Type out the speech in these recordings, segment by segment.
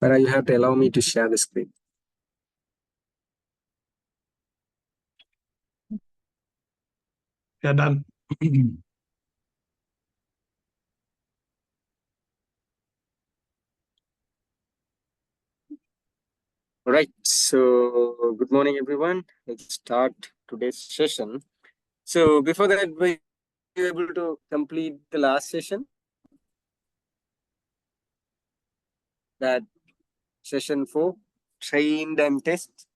but you have to allow me to share the screen. Yeah, done. All right. So, good morning, everyone. Let's start today's session. So, before that, were you able to complete the last session? That session 4, trained and test.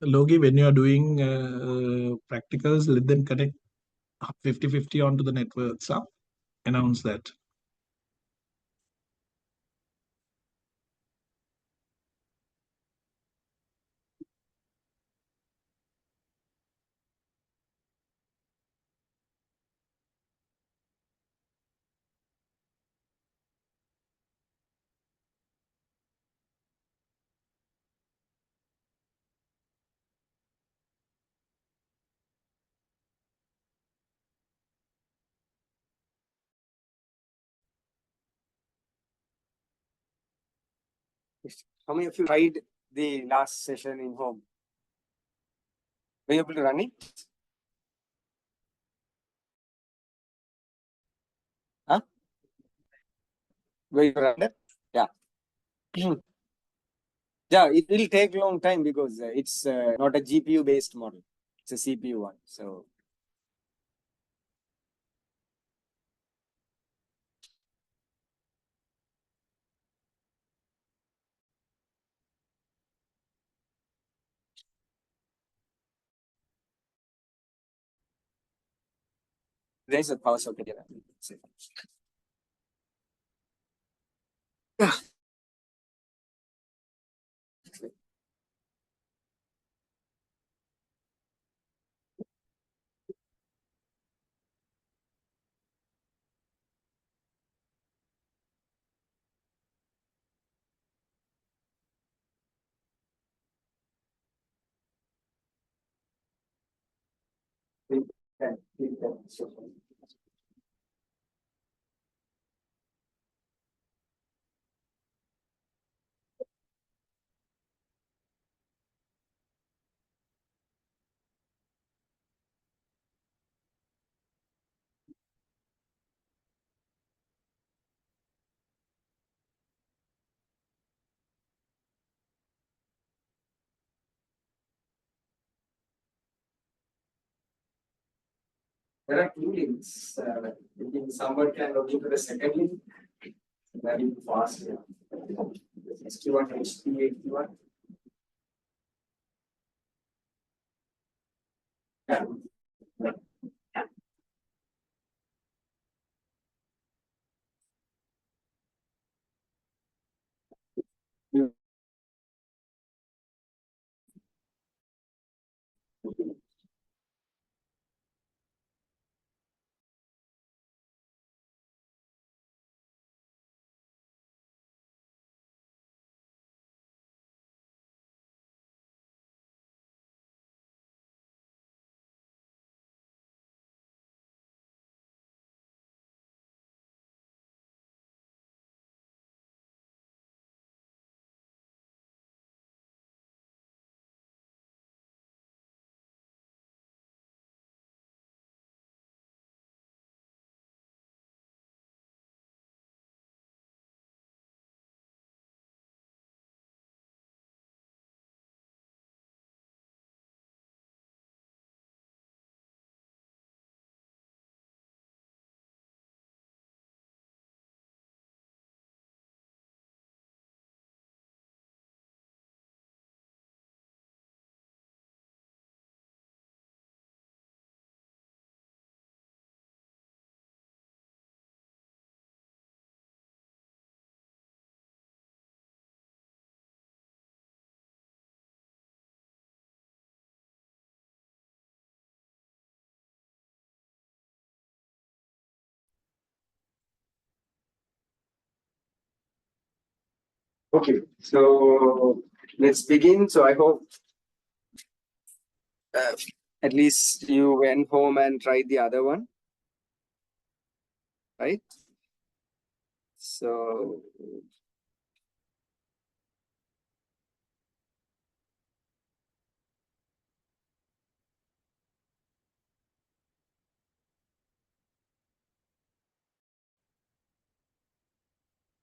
Logi, when you are doing practicals, let them connect 50-50 onto the networks. Announce that. How many of you tried the last session in home? Were you able to run it? Huh? Were you run it? Yeah. Yeah, it will take a long time because it's not a GPU based model. It's a CPU one. So there's a power socket here. There are two links. Someone can log into the second link. Very fast. ST1, HT81. Yeah. Okay, so let's begin. So I hope uh, at least you went home and tried the other one. right? So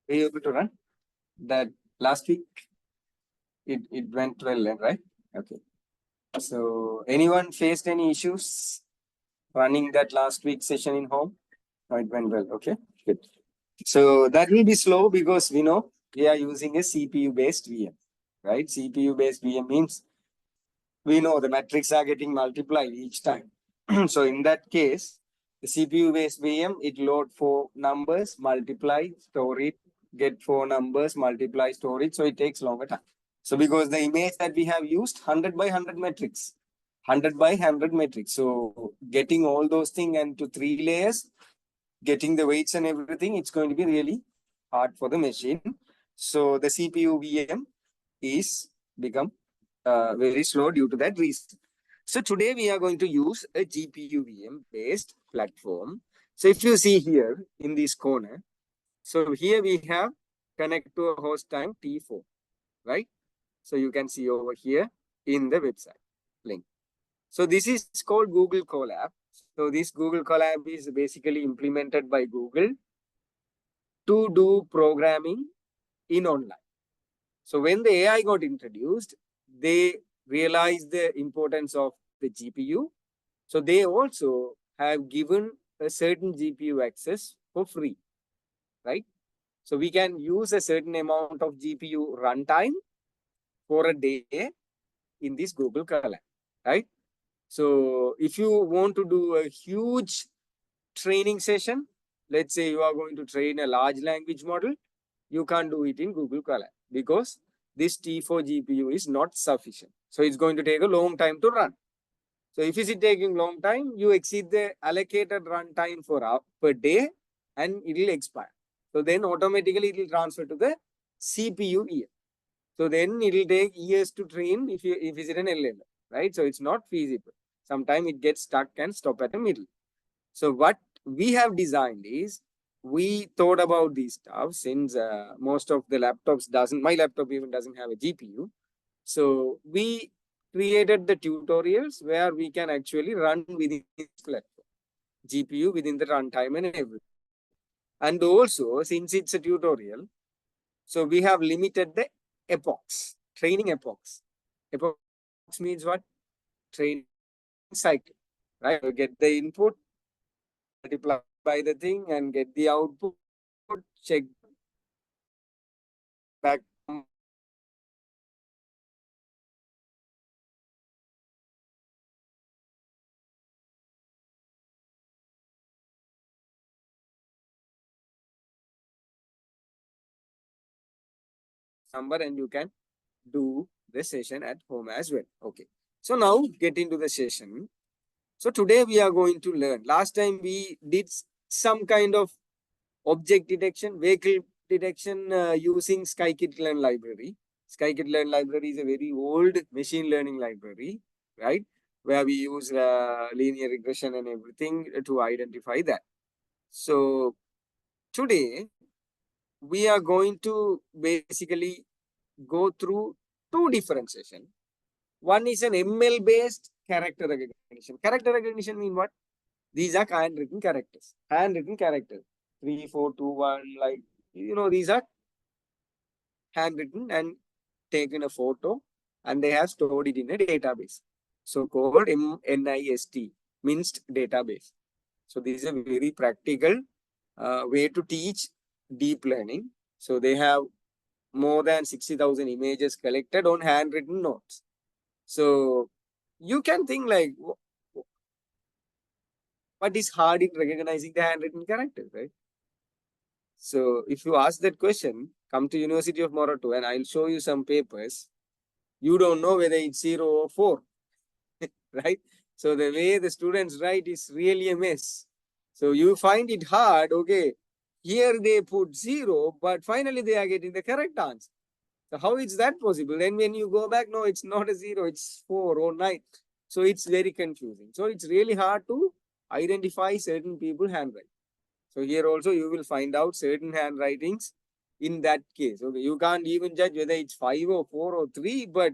were you able to run that last week? It went well, right? Okay. So anyone faced any issues running that last week session in home? No, it went well. Okay, good. So that will be slow because we know we are using a CPU based VM, right? CPU based VM means we know the metrics are getting multiplied each time. So in that case, the CPU based VM, it load 4 numbers, multiply, store it, get 4 numbers, multiply, store it. So it takes longer time. So because the image that we have used 100 by 100 metrics, 100 by 100 metrics. So getting all those things into 3 layers, getting the weights and everything, it's going to be really hard for the machine. So the CPU VM is become very slow due to that reason. So today we are going to use a GPU VM based platform. So if you see here in this corner, so here we have connect to a host time T4, right? So you can see over here in the website link. So this is called Google Colab. So this Google Colab is basically implemented by Google to do programming in online. So when the AI got introduced, they realized the importance of the GPU. So they also have given a certain GPU access for free, right? So we can use a certain amount of GPU runtime for a day in this Google Colab, right? So if you want to do a huge training session, let's say you are going to train a large language model, you can't do it in Google Colab because this T4 GPU is not sufficient. So it's going to take a long time to run. So if it's taking long time, you exceed the allocated runtime for per day and it will expire. So then automatically it will transfer to the CPU EM. So then it will take years to train if it's an LLM, right? So it's not feasible. Sometimes it gets stuck and stop at the middle. So what we have designed is we thought about these stuff since most of the laptops my laptop even doesn't have a GPU. So we created the tutorials where we can actually run within this platform, GPU within the runtime and everything. And also, since it's a tutorial, so we have limited the epochs, training epochs. Epochs means what? Training cycle, right? You get the input, multiply by the thing and get the output, check back number and you can do the session at home as well. Okay. So now get into the session. So today we are going to learn. Last time we did some kind of object detection, vehicle detection using scikit-learn library. Scikit-learn library is a very old machine learning library, right? Where we use linear regression and everything to identify that. So today we are going to basically go through 2 different sessions. One is an ML based character recognition. Character recognition means what? These are handwritten characters. Handwritten characters. 3, 4, 2, 1, like, these are handwritten and taken a photo and they have stored it in a database. So called MNIST, MINST database. So this is a very practical way to teach deep learning. So they have more than 60,000 images collected on handwritten notes. So you can think like, what is hard in recognizing the handwritten characters, right? So if you ask that question, come to University of Morocco and I'll show you some papers. You don't know whether it's 0 or 4, right? So the way the students write is really a mess. So you find it hard, okay, here they put 0, but finally they are getting the correct answer. So how is that possible? Then when you go back, no, it's not a 0, it's 4 or 9. So it's very confusing. So it's really hard to identify certain people handwriting. So here also you will find out certain handwritings in that case. Okay, you can't even judge whether it's 5 or 4 or 3, but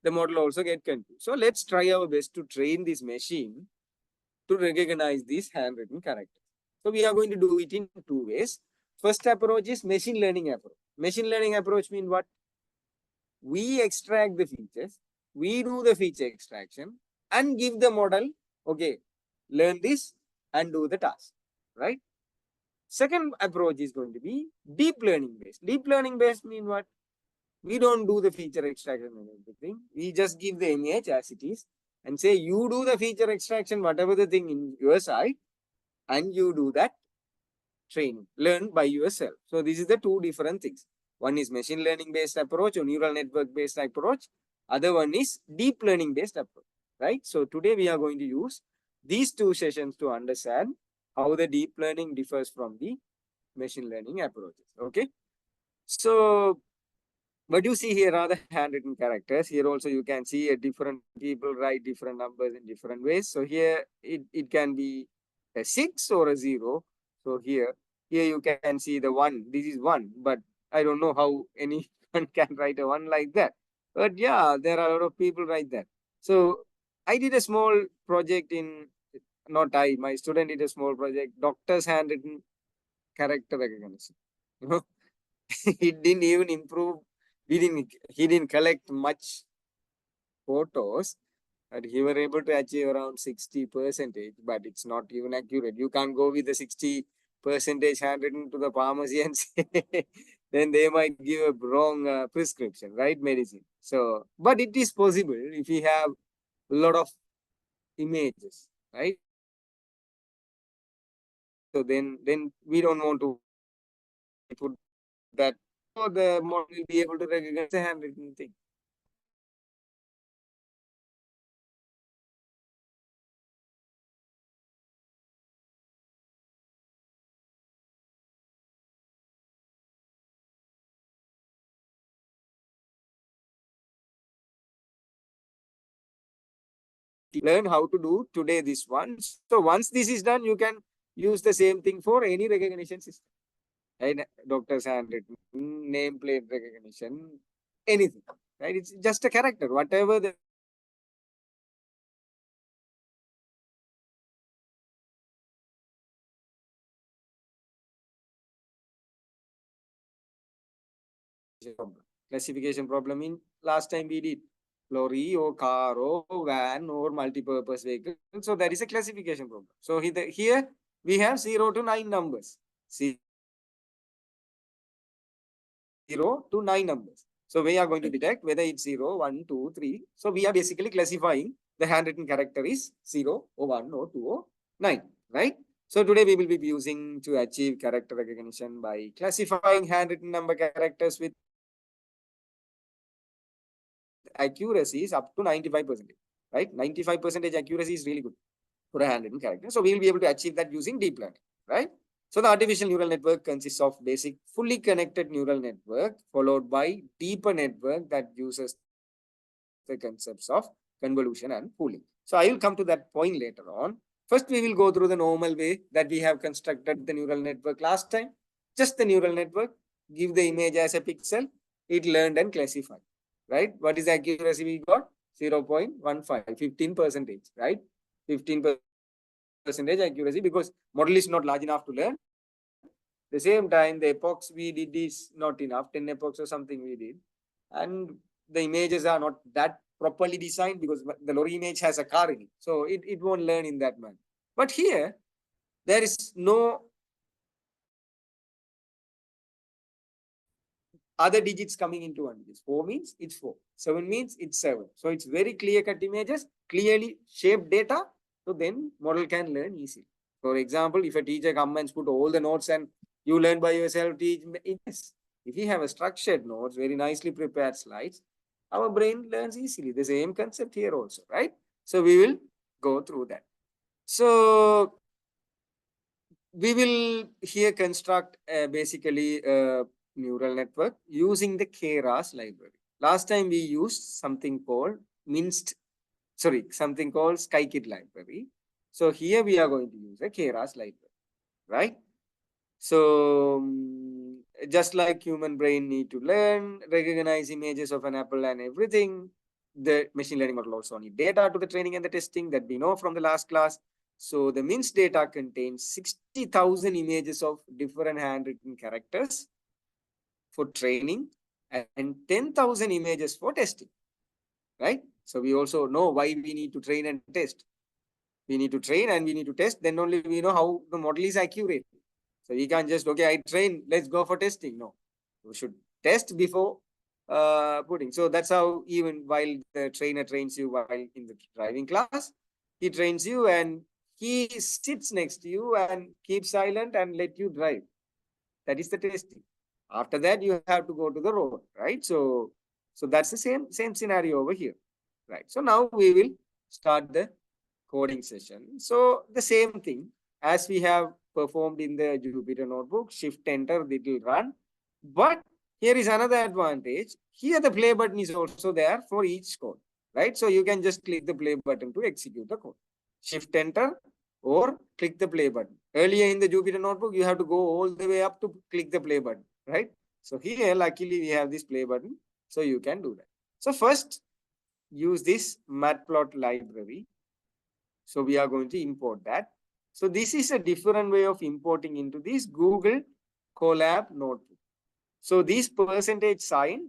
the model also get confused. So let's try our best to train this machine to recognize these handwritten characters. So we are going to do it in 2 ways. First approach is machine learning approach. Machine learning approach means what? We extract the features, we do the feature extraction and give the model, okay, learn this and do the task, right? Second approach is going to be deep learning based. Deep learning based mean what? We don't do the feature extraction and everything. We just give the image as it is and say, you do the feature extraction, whatever the thing in your side, and you do that training, learn by yourself. So this is the 2 different things. One is machine learning based approach or neural network based approach. Other one is deep learning based approach, right? So today we are going to use these 2 sessions to understand how the deep learning differs from the machine learning approaches. Okay. So what you see here are the handwritten characters. Here also you can see a different people write different numbers in different ways. So here it can be a 6 or a 0. So here you can see the 1. This is 1, but I don't know how anyone can write a 1 like that. But yeah, there are a lot of people write that. So I did a small project in, not I, my student did a small project, doctor's handwritten character recognition. You know, it didn't even improve. He didn't collect much photos, but he were able to achieve around 60%, but it's not even accurate. You can't go with the 60% handwritten to the pharmacy and say, then they might give a wrong prescription, right? Medicine. So, but it is possible if you have a lot of images, right? So then we don't want to put that, so the model will be able to recognize the handwritten thing. Learn how to do today this one. So once this is done, you can use the same thing for any recognition system. Right? Doctor's handwritten, nameplate recognition, anything. Right? It's just a character. Whatever the problem. Classification problem in last time we did lorry or car or van or multi-purpose vehicle. So that is a classification problem. So here we have 0 to 9 numbers. 0 to 9 numbers. So we are going to detect whether it's 0, 1, 2, 3. So we are basically classifying the handwritten character is 0 or 1 or 2 or 9, right? So today we will be using to achieve character recognition by classifying handwritten number characters with accuracy is up to 95%, right? 95% accuracy is really good for a handwritten character. So we will be able to achieve that using deep learning, right? So the artificial neural network consists of basic fully connected neural network followed by deeper network that uses the concepts of convolution and pooling. So I will come to that point later on. First, we will go through the normal way that we have constructed the neural network last time. Just the neural network, give the image as a pixel, it learned and classified, right? What is the accuracy we got? 0.15, 15%, right? 15% accuracy because model is not large enough to learn. The same time, the epochs we did is not enough, 10 epochs or something we did. And the images are not that properly designed because the lorry image has a car in it. So it won't learn in that manner. But here, there is no other digits coming into one digit. 4 means it's 4. 7 means it's 7. So it's very clear-cut images, clearly shaped data. So then model can learn easily. For example, if a teacher comes and put all the notes and you learn by yourself, teach it. If you have a structured notes, very nicely prepared slides, our brain learns easily. The same concept here also, right? So we will go through that. So we will here construct basically a neural network using the Keras library. Last time we used something called something called Scikit library. So here we are going to use a Keras library, right? So just like human brain need to learn, recognize images of an apple and everything, the machine learning model also need data to the training and the testing that we know from the last class. So the MINS data contains 60,000 images of different handwritten characters for training and 10,000 images for testing, right? So we also know why we need to train and test. We need to train and we need to test, then only we know how the model is accurate. So we can't just, okay, I train, let's go for testing. No, we should test before putting. So that's how even while the trainer trains you while in the driving class, he trains you and he sits next to you and keeps silent and let you drive. That is the testing. After that, you have to go to the road, right? So that's the same scenario over here, right? So now we will start the coding session. So the same thing as we have performed in the Jupyter notebook, shift enter, it will run. But here is another advantage. Here the play button is also there for each code, right? So you can just click the play button to execute the code. Shift enter or click the play button. Earlier in the Jupyter notebook, you have to go all the way up to click the play button, right? So here, luckily, we have this play button, so you can do that. So first, use this matplot library. So we are going to import that. So this is a different way of importing into this Google Colab notebook. So this percentage sign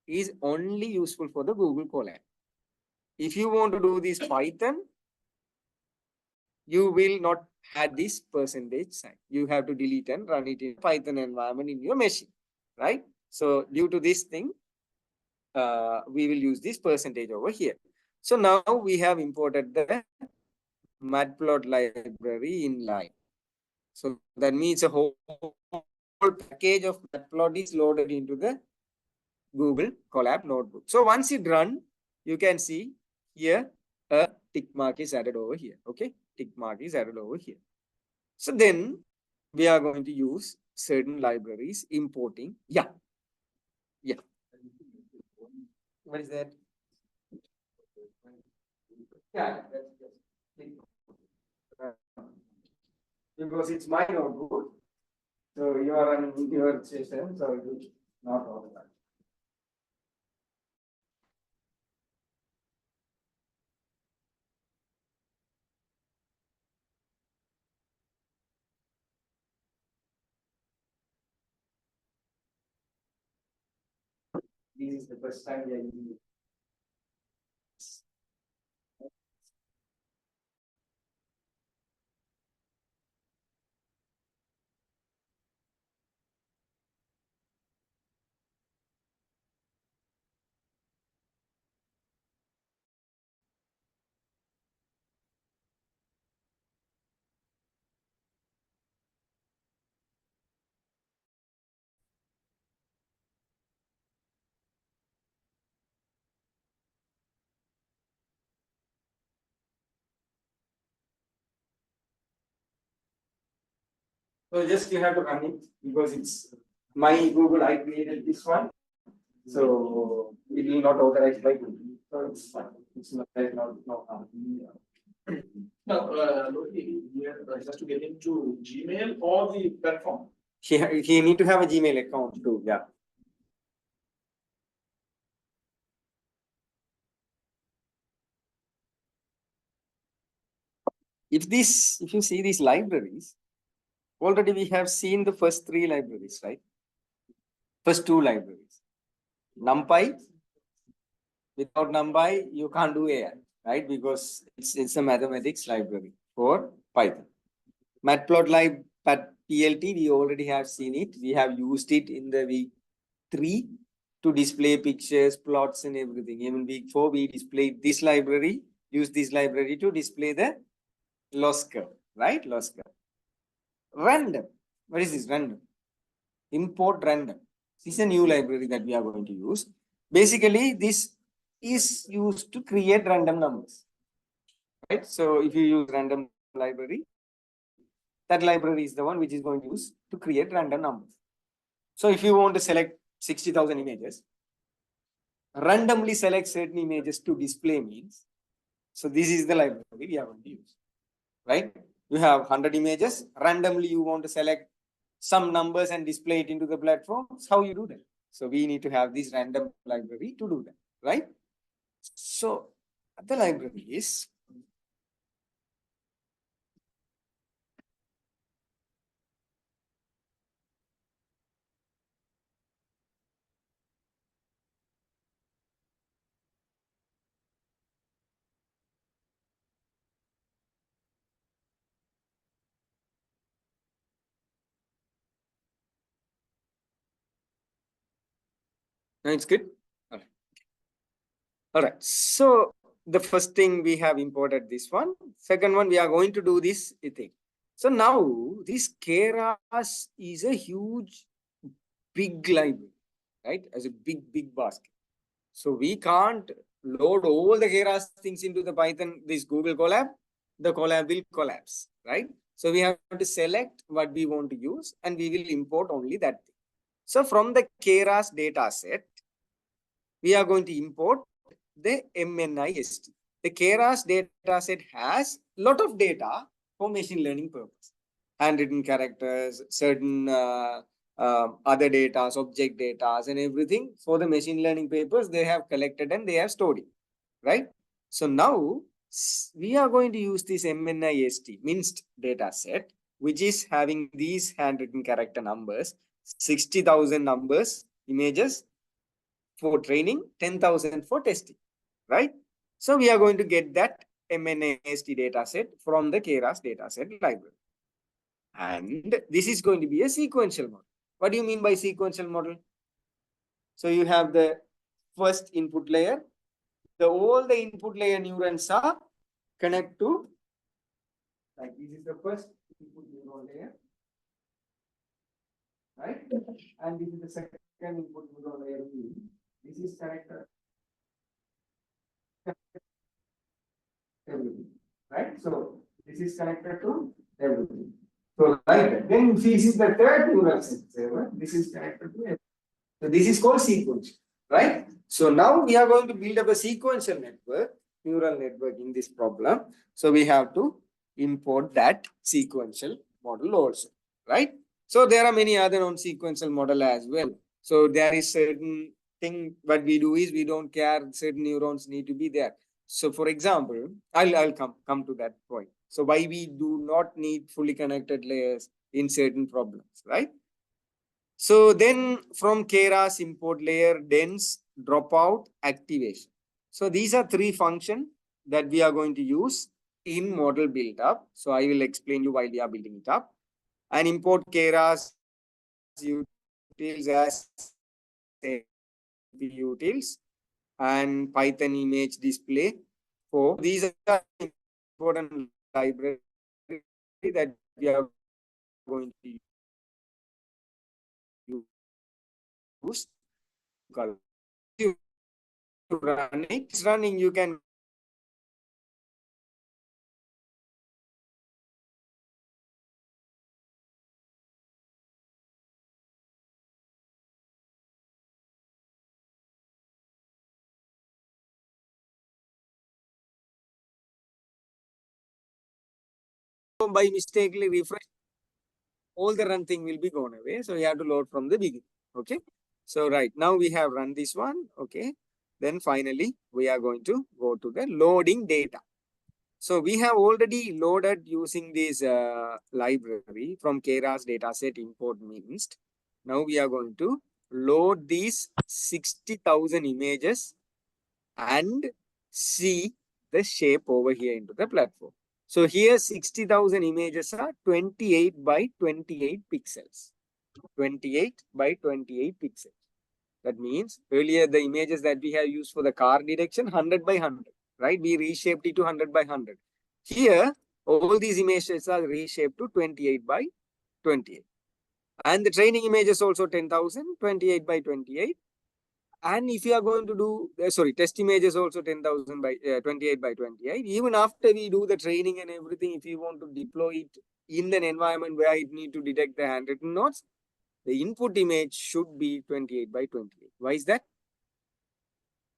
is only useful for the Google Colab. If you want to do this Python, you will not have this percentage sign. You have to delete and run it in Python environment in your machine, right? So due to this thing, we will use this percentage over here. So now we have imported the matplot library in line. So that means a whole package of matplot is loaded into the Google Colab notebook. So once it run, you can see here a tick mark is added over here. Okay, tick mark is added over here. So then we are going to use certain libraries importing. Yeah. What is that? Yeah, because it's my notebook. So you are running your session, so it is not all that. This is the first time we are using it. So just you have to run it because it's my Google. I created this one, so it will not authorize by Google. So it's fine. It's not like no harm. No, just to get into Gmail or the platform. He need to have a Gmail account too. Yeah. If you see these libraries, already we have seen the first three libraries, right? First two libraries. NumPy. Without NumPy, you can't do AI, right? Because it's a mathematics library for Python. Matplotlib PLT, we already have seen it. We have used it in the week 3 to display pictures, plots, and everything. Even week 4, we displayed this library, use this library to display the loss curve, right? Loss curve. Random. What is this? Random. Import random. This is a new library that we are going to use. Basically, this is used to create random numbers, right? So if you use random library, that library is the one which is going to use to create random numbers. So if you want to select 60,000 images, randomly select certain images to display means, so this is the library we are going to use, right? You have 100 images, randomly you want to select some numbers and display it into the platforms. How you do that? So we need to have this random library to do that, right? So the library is no, it's good. All right. All right. So the first thing we have imported this one. Second one, we are going to do this thing. So now this Keras is a huge, big library, right? As a big basket. So we can't load all the Keras things into the Python, this Google Colab, the Colab will collapse, right? So we have to select what we want to use and we will import only that thing. So from the Keras data set, we are going to import the MNIST. The Keras data set has a lot of data for machine learning purpose. Handwritten characters, certain other data, object data, and everything for the machine learning papers they have collected and they have stored it, right? So now we are going to use this MNIST, MINST data set, which is having these handwritten character numbers, 60,000 numbers, images for training, 10,000 for testing, right? So we are going to get that MNIST data set from the Keras dataset library. And this is going to be a sequential model. What do you mean by sequential model? So you have the first input layer. All the input layer neurons are connect to, like this is the first input neuron layer, right? And this is the second input neuron layer. This is connected everything, right? So this is connected to everything. So like that. Then this is the third neural set. This is connected to everything. So this is called sequential, right? So now we are going to build up a sequential network, neural network in this problem. So we have to import that sequential model also, right? So there are many other non-sequential model as well. So there is certain thing what we do is we don't care certain neurons need to be there. So for example, I'll come to that point. So why we do not need fully connected layers in certain problems, right? So then from Keras import layer, dense, dropout, activation. So these are three functions that we are going to use in model build up. So I will explain you while we are building it up. And import Keras utils as utils and Python image display. For these are important library that we are going to use. You run it, it's running, you can by mistakenly refresh, all the run thing will be gone away. So you have to load from the beginning. Okay. So right now we have run this one. Okay. Then finally we are going to go to the loading data. So we have already loaded using this library from Keras dataset import MINST. Now we are going to load these 60,000 images and see the shape over here into the platform. So here 60,000 images are 28 by 28 pixels. 28 by 28 pixels. That means earlier the images that we have used for the car detection 100 by 100, right? We reshaped it to 100 by 100. Here, all these images are reshaped to 28 by 28. And the training images also 10,000, 28 by 28. And if you are going to do, test images also 10,000 by 28 by 28. Even after we do the training and everything, if you want to deploy it in an environment where it need to detect the handwritten notes, the input image should be 28 by 28. Why is that?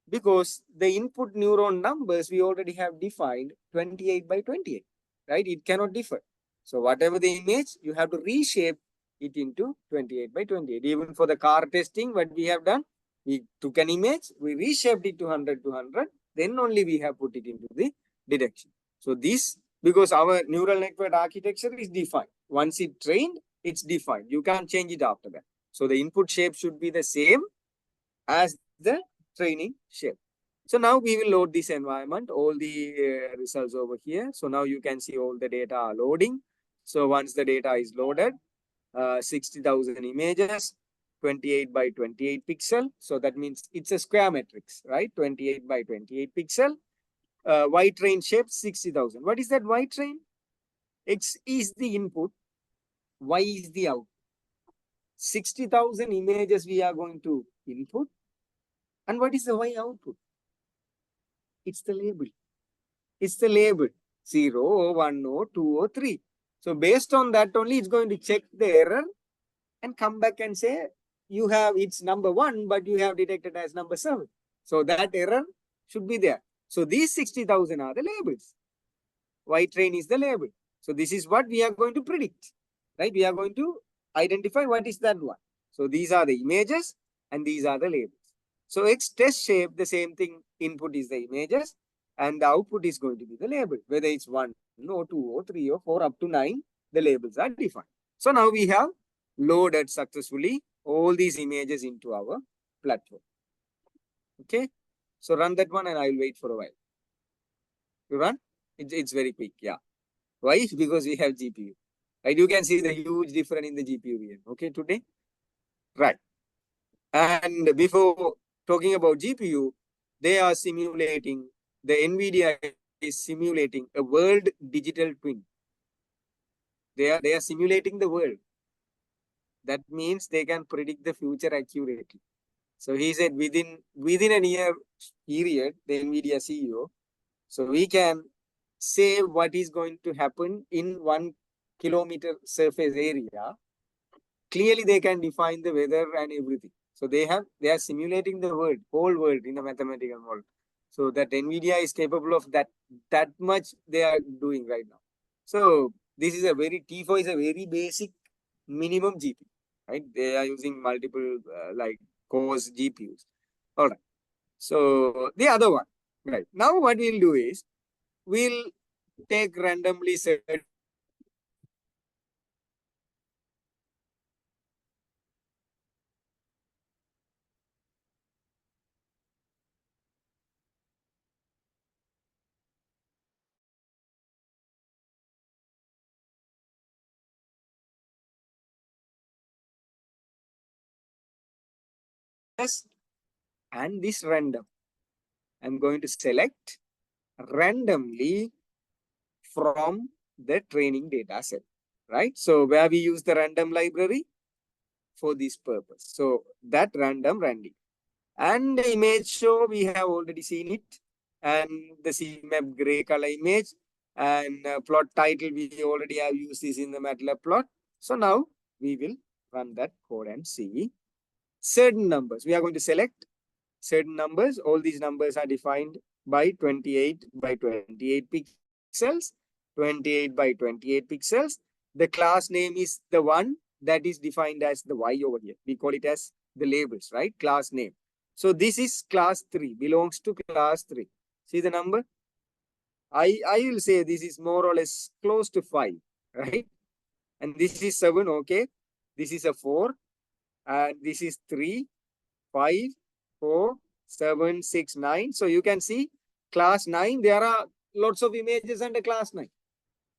Because the input neuron numbers we already have defined 28 by 28, right? It cannot differ. So whatever the image, you have to reshape it into 28 by 28. Even for the car testing, what we have done, we took an image, we reshaped it to 100 to 100, then only we have put it into the detection. So this, because our neural network architecture is defined. Once it trained, it's defined. You can't change it after that. So the input shape should be the same as the training shape. So now we will load this environment, all the results over here. So now you can see all the data are loading. So once the data is loaded, 60,000 images, 28 by 28 pixel. So that means it's a square matrix, right? 28 by 28 pixel. Y train shape 60,000. What is that Y train? X is the input, Y is the output. 60,000 images we are going to input. And what is the Y output? It's the label. It's the label 0 or 1 or 2 or 3. So based on that only, it's going to check the error and come back and say, you have, it's number 1, but you have detected as number 7. So that error should be there. So these 60,000 are the labels. Y train is the label. So this is what we are going to predict, right? We are going to identify what is that one. So these are the images and these are the labels. So X test shape, the same thing, input is the images and the output is going to be the label. Whether it's 1 or 2 or 3 or 4 up to 9, the labels are defined. So now we have loaded successfully all these images into our platform. Okay. So run that one and I'll wait for a while. You run? It's very quick. Yeah. Why? Because we have GPU. Right? You can see the huge difference in the GPU here. Okay, today. Right. And before talking about GPU, they are simulating, the NVIDIA is simulating a world digital twin. They are simulating the world. That means they can predict the future accurately. So he said within a year period, the NVIDIA CEO, so we can say what is going to happen in 1 kilometer surface area. Clearly, they can define the weather and everything. So they are simulating the world, whole world in a mathematical model. So that NVIDIA is capable of that much they are doing right now. So this is a very, T4 is a very basic minimum GPU, right? They are using multiple like cores GPUs. All right. So the other one, right? Now what we'll do is we'll take randomly certain and this random. I'm going to select randomly from the training data set, right? So where we use the random library for this purpose. So that random randy. And the image show, we have already seen it. And the CMap gray color image and plot title, we already have used this in the MATLAB plot. So now we will run that code and see certain numbers. We are going to select certain numbers. All these numbers are defined by 28 by 28 pixels, 28 by 28 pixels. The class name is the one that is defined as the Y over here. We call it as the labels, right? Class name. So this is class 3, belongs to class 3. See the number? I will say this is more or less close to 5, right? And this is 7, okay. This is a 4, and this is 3, 5, 4, 7, 6, 9. So you can see class 9, there are lots of images under class 9,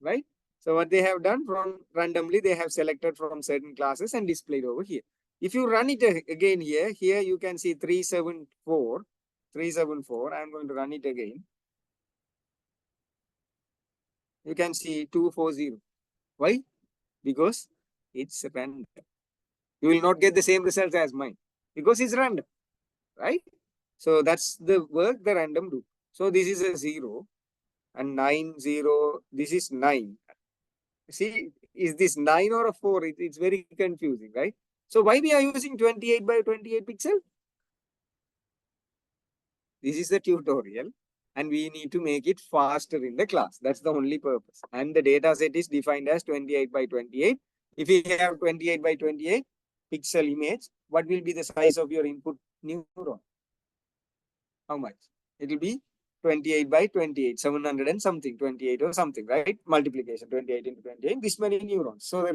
right? So what they have done from randomly, they have selected from certain classes and displayed over here. If you run it again here you can see 374. I'm going to run it again. You can see 240. Why? Because it's random. You will not get the same results as mine because it's random, right? So that's the work the random do. So this is a 0 and 9, 0. This is 9. See, is this 9 or a 4? It's very confusing, right? So why we are using 28 by 28 pixel? This is the tutorial and we need to make it faster in the class. That's the only purpose. And the data set is defined as 28 by 28. If you have 28 by 28 pixel image, what will be the size of your input neuron? How much? It will be 28 by 28, 700 and something, 28 or something, right? Multiplication, 28 into 28, this many neurons. So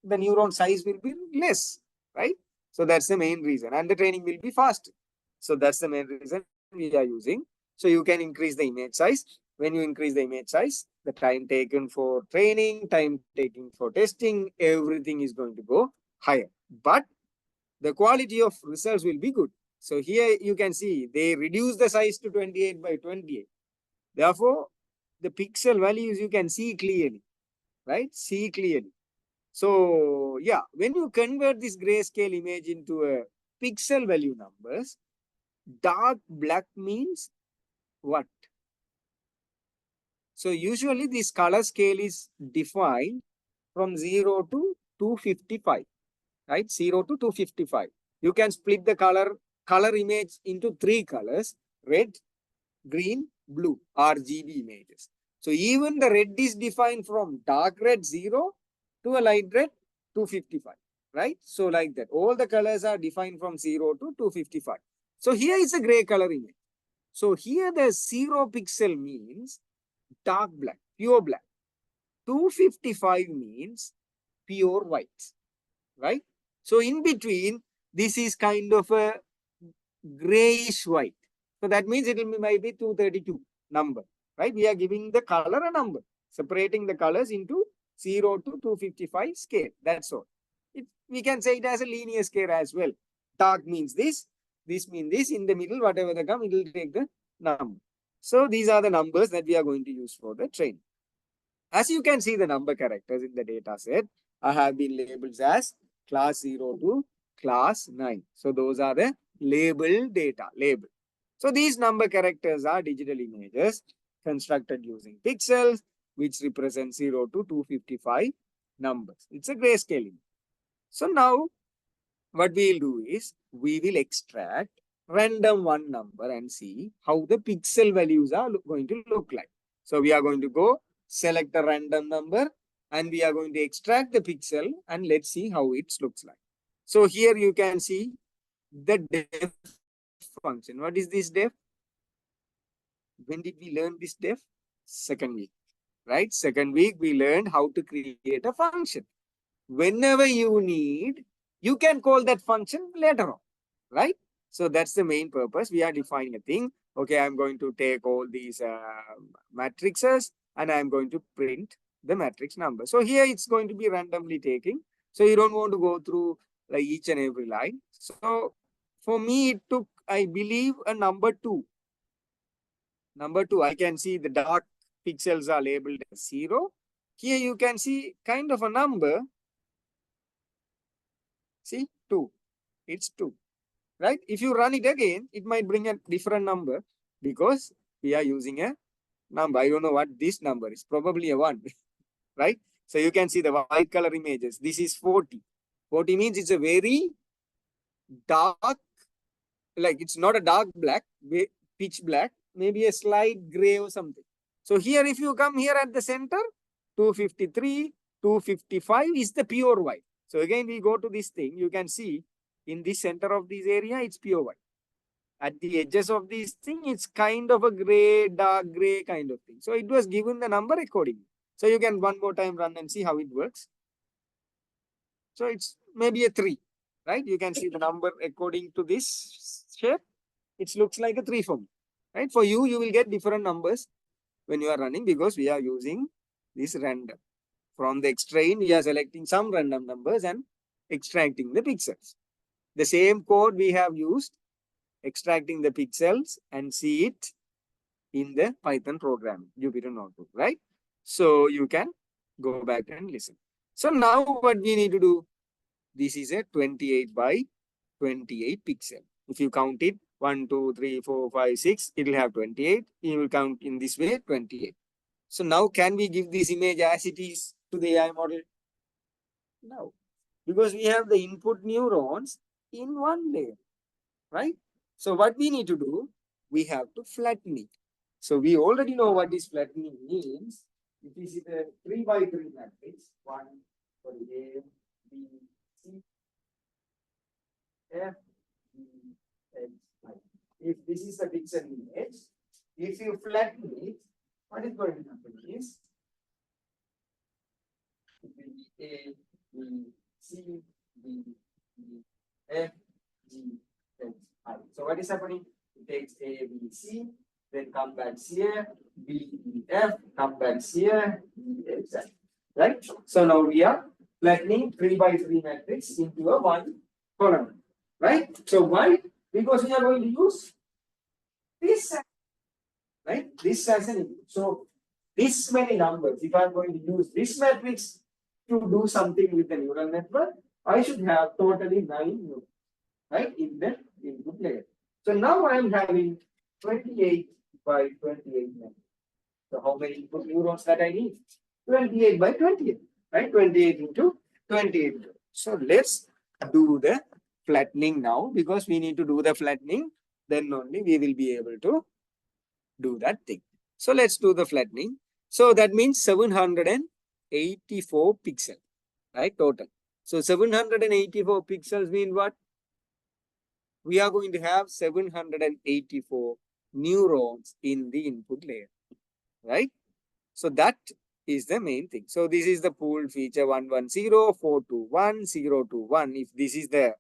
the neuron size will be less, right? So that's the main reason. And the training will be fast. So that's the main reason we are using. So you can increase the image size. When you increase the image size, the time taken for training, time taken for testing, everything is going to go higher. But the quality of results will be good. So here you can see they reduce the size to 28 by 28. Therefore, the pixel values you can see clearly, right? See clearly. So yeah, when you convert this grayscale image into a pixel value numbers, dark black means what? So usually this color scale is defined from 0 to 255, right? 0 to 255. You can split the color image into 3 colors: red, green, blue, RGB images. So even the red is defined from dark red 0 to a light red 255, right? So like that, all the colors are defined from 0 to 255. So here is a gray color image. So here the 0 pixel means dark black, pure black. 255 means pure white, right? So in between, this is kind of a grayish white. So that means it will be maybe 232 number, right? We are giving the color a number, separating the colors into 0 to 255 scale. That's all. We can say it as a linear scale as well. Dark means this means this. In the middle, whatever the come, it will take the number. So these are the numbers that we are going to use for the training. As you can see, the number characters in the data set have been labeled as class 0 to class 9. So those are the labeled data, label. So these number characters are digital images constructed using pixels, which represent 0 to 255 numbers. It's a grayscale image. So now what we'll do is we will extract random one number and see how the pixel values are going to look like. So we are going to go select a random number and we are going to extract the pixel and let's see how it looks like. So here you can see the def function. What is this def? When did we learn this def? Second week, right? Second week we learned how to create a function. Whenever you need, you can call that function later on, right? So that's the main purpose. We are defining a thing. Okay, I'm going to take all these matrices and I'm going to print the matrix number. So here it's going to be randomly taking. So you don't want to go through like each and every line. So for me, it took, I believe, a number 2. Number 2, I can see the dark pixels are labeled as 0. Here you can see kind of a number. See, 2. It's 2. Right? If you run it again, it might bring a different number because we are using a number. I don't know what this number is. Probably a 1. Right? So you can see the white color images. This is 40. 40 means it's a very dark, like it's not a dark black, pitch black, maybe a slight gray or something. So here, if you come here at the center, 253, 255 is the pure white. So again, we go to this thing, you can see in the center of this area, it's pure white. At the edges of this thing, it's kind of a gray, dark gray kind of thing. So it was given the number accordingly. So you can one more time run and see how it works. So it's maybe a 3, right? You can see the number according to this shape. It looks like a 3 for me, right? For you, you will get different numbers when you are running because we are using this random. From the extrain, we are selecting some random numbers and extracting the pixels. The same code we have used, extracting the pixels and see it in the Python program, Jupyter Notebook, right? So you can go back and listen. So now what we need to do, this is a 28 by 28 pixel. If you count it, 1, 2, 3, 4, 5, 6, it will have 28. You will count in this way, 28. So now can we give this image as it is to the AI model? No, because we have the input neurons in one layer, right? So what we need to do, we have to flatten it. So we already know what this flattening means. It is a 3 by 3 matrix. 1, sorry, A, B, C, F, G, H, I. If this is a pixel image, if you flatten it, what is going to happen is it will be A, B, C, D, E, F, G, H, I. So what is happening? It takes A, B, C, then come back here, B, E, F, come back here, E, H, I. Right? So now we are flattening 3 by 3 matrix into a one column. Right? So why? Because we are going to use this, right? This as an input. So this many numbers, if I'm going to use this matrix to do something with the neural network, I should have totally 9 neurons, right, in the input layer. So now I'm having 28 by 28 matrix. So how many input neurons that I need? 28 by 28, right? 28 into 28. So let's do the flattening now, because we need to do the flattening. Then only we will be able to do that thing. So let's do the flattening. So that means 784 pixels, right? Total. So 784 pixels mean what? We are going to have 784 neurons in the input layer, right? So that is the main thing. So this is the pooled feature 110, 421, 021. If this is the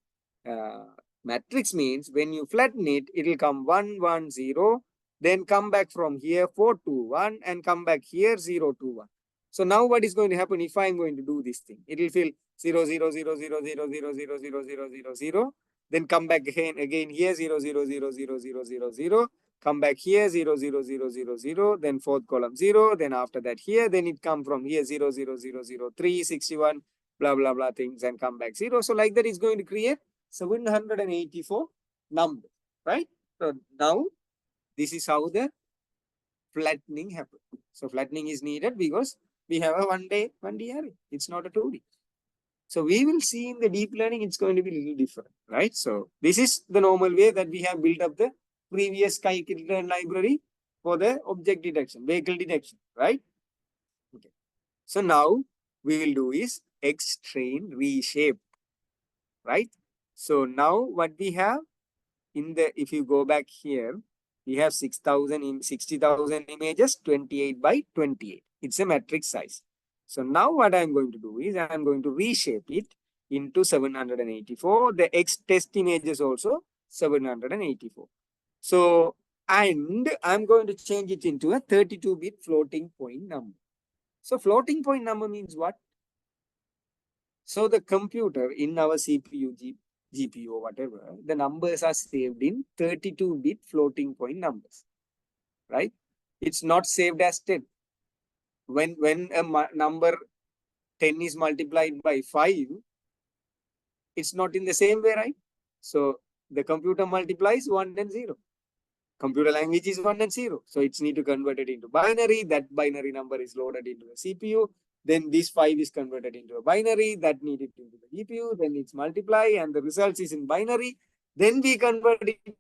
matrix, means when you flatten it, it will come 110, then come back from here 421 and come back here 021. So now what is going to happen if I am going to do this thing? It will fill 0, 0, 0, 0, 0, 0, 0, 0, 0, 0, 0, then come back again here 0, 0, 0, 0, 0, 0, 0. Come back here 0, 0, 0, 0, 0, then fourth column 0, then after that here, then it come from here 0, 0, 0, 0, 3, 61, blah, blah, blah things and come back 0. So like that is going to create 784 numbers, right? So now this is how the flattening happens. So flattening is needed because we have a 1D array. It's not a 2D. So we will see in the deep learning, it's going to be a little different, right? So this is the normal way that we have built up the previous scikit-learn library for the object detection, vehicle detection, right? Okay. So now we will do is X-train reshape, right? So now what we have in the, if you go back here, we have 60,000 images, 28 by 28. It's a matrix size. So now what I'm going to do is I'm going to reshape it into 784. The X test images also 784. So, and I'm going to change it into a 32-bit floating point number. So floating point number means what? So the computer in our CPU, GPU or whatever, the numbers are saved in 32-bit floating point numbers, right? It's not saved as 10. When a number 10 is multiplied by 5, it's not in the same way, right? So the computer multiplies 1 and 0. Computer language is 1 and 0. So it's need to convert it into binary. That binary number is loaded into the CPU. Then this 5 is converted into a binary that needed into the GPU. Then it's multiply and the results is in binary. Then we convert it.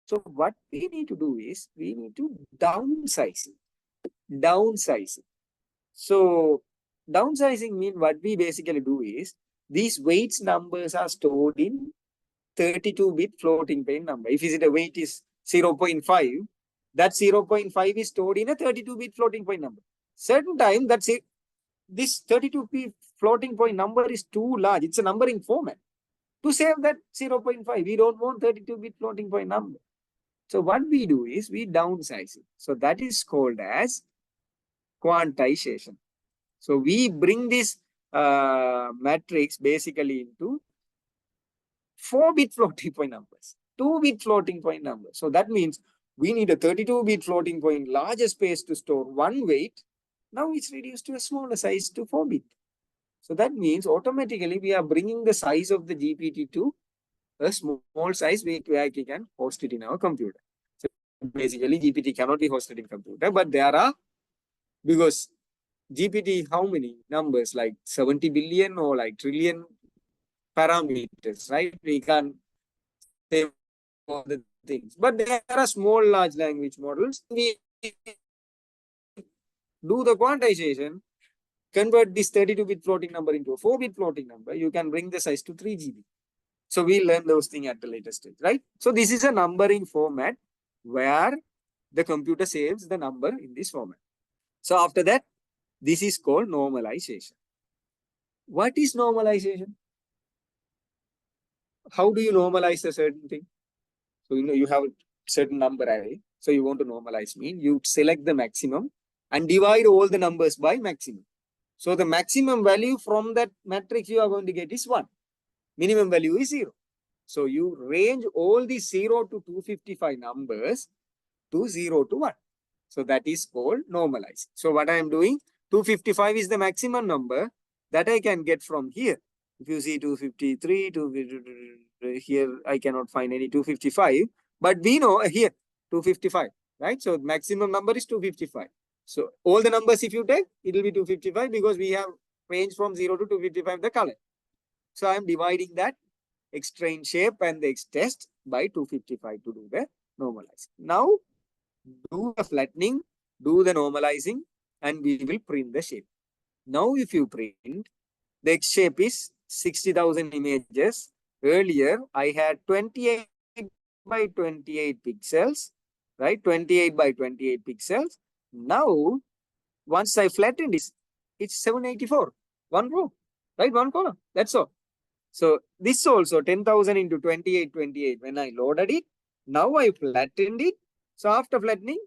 So what we need to do is we need to downsize it. So downsizing means what we basically do is these weights numbers are stored in 32-bit floating point number. If is a weight is 0.5, that 0.5 is stored in a 32-bit floating point number. Certain time that's it. This 32-bit floating point number is too large. It's a numbering format. To save that 0.5, we don't want 32-bit floating point number. So what we do is we downsize it. So that is called as quantization. So we bring this matrix basically into 4-bit floating point numbers, 2-bit floating point numbers. So that means we need a 32-bit floating point larger space to store one weight. Now it's reduced to a smaller size to 4-bit. So that means automatically we are bringing the size of the GPT to a small size where we can host it in our computer. So basically GPT cannot be hosted in computer, but there are, because GPT, how many numbers, like 70 billion or like trillion parameters, right? We can't say all the things, but there are small large language models. We do the quantization, convert this 32-bit floating number into a 4-bit floating number, you can bring the size to 3 GB. So we'll learn those things at the later stage, right? So this is a numbering format where the computer saves the number in this format. So after that, this is called normalization. What is normalization? How do you normalize a certain thing? So you have a certain number array. So you want to normalize mean you select the maximum and divide all the numbers by maximum. So the maximum value from that matrix you are going to get is 1. Minimum value is 0. So you range all the 0 to 255 numbers to 0 to 1. So that is called normalizing. So what I am doing, 255 is the maximum number that I can get from here. If you see 253, here I cannot find any 255, but we know here 255, right? So maximum number is 255. So all the numbers if you take, it will be 255 because we have range from 0 to 255 the color. So I am dividing that X-train shape and the X-test by 255 to do the normalizing. Now do the flattening, do the normalizing, and we will print the shape. Now if you print, the X shape is 60,000 images. Earlier, I had 28 by 28 pixels, right? 28 by 28 pixels. Now, once I flattened it, it's 784. One row, right? One column. That's all. So this also 10,000 into 28, 28. When I loaded it, now I flattened it. So after flattening,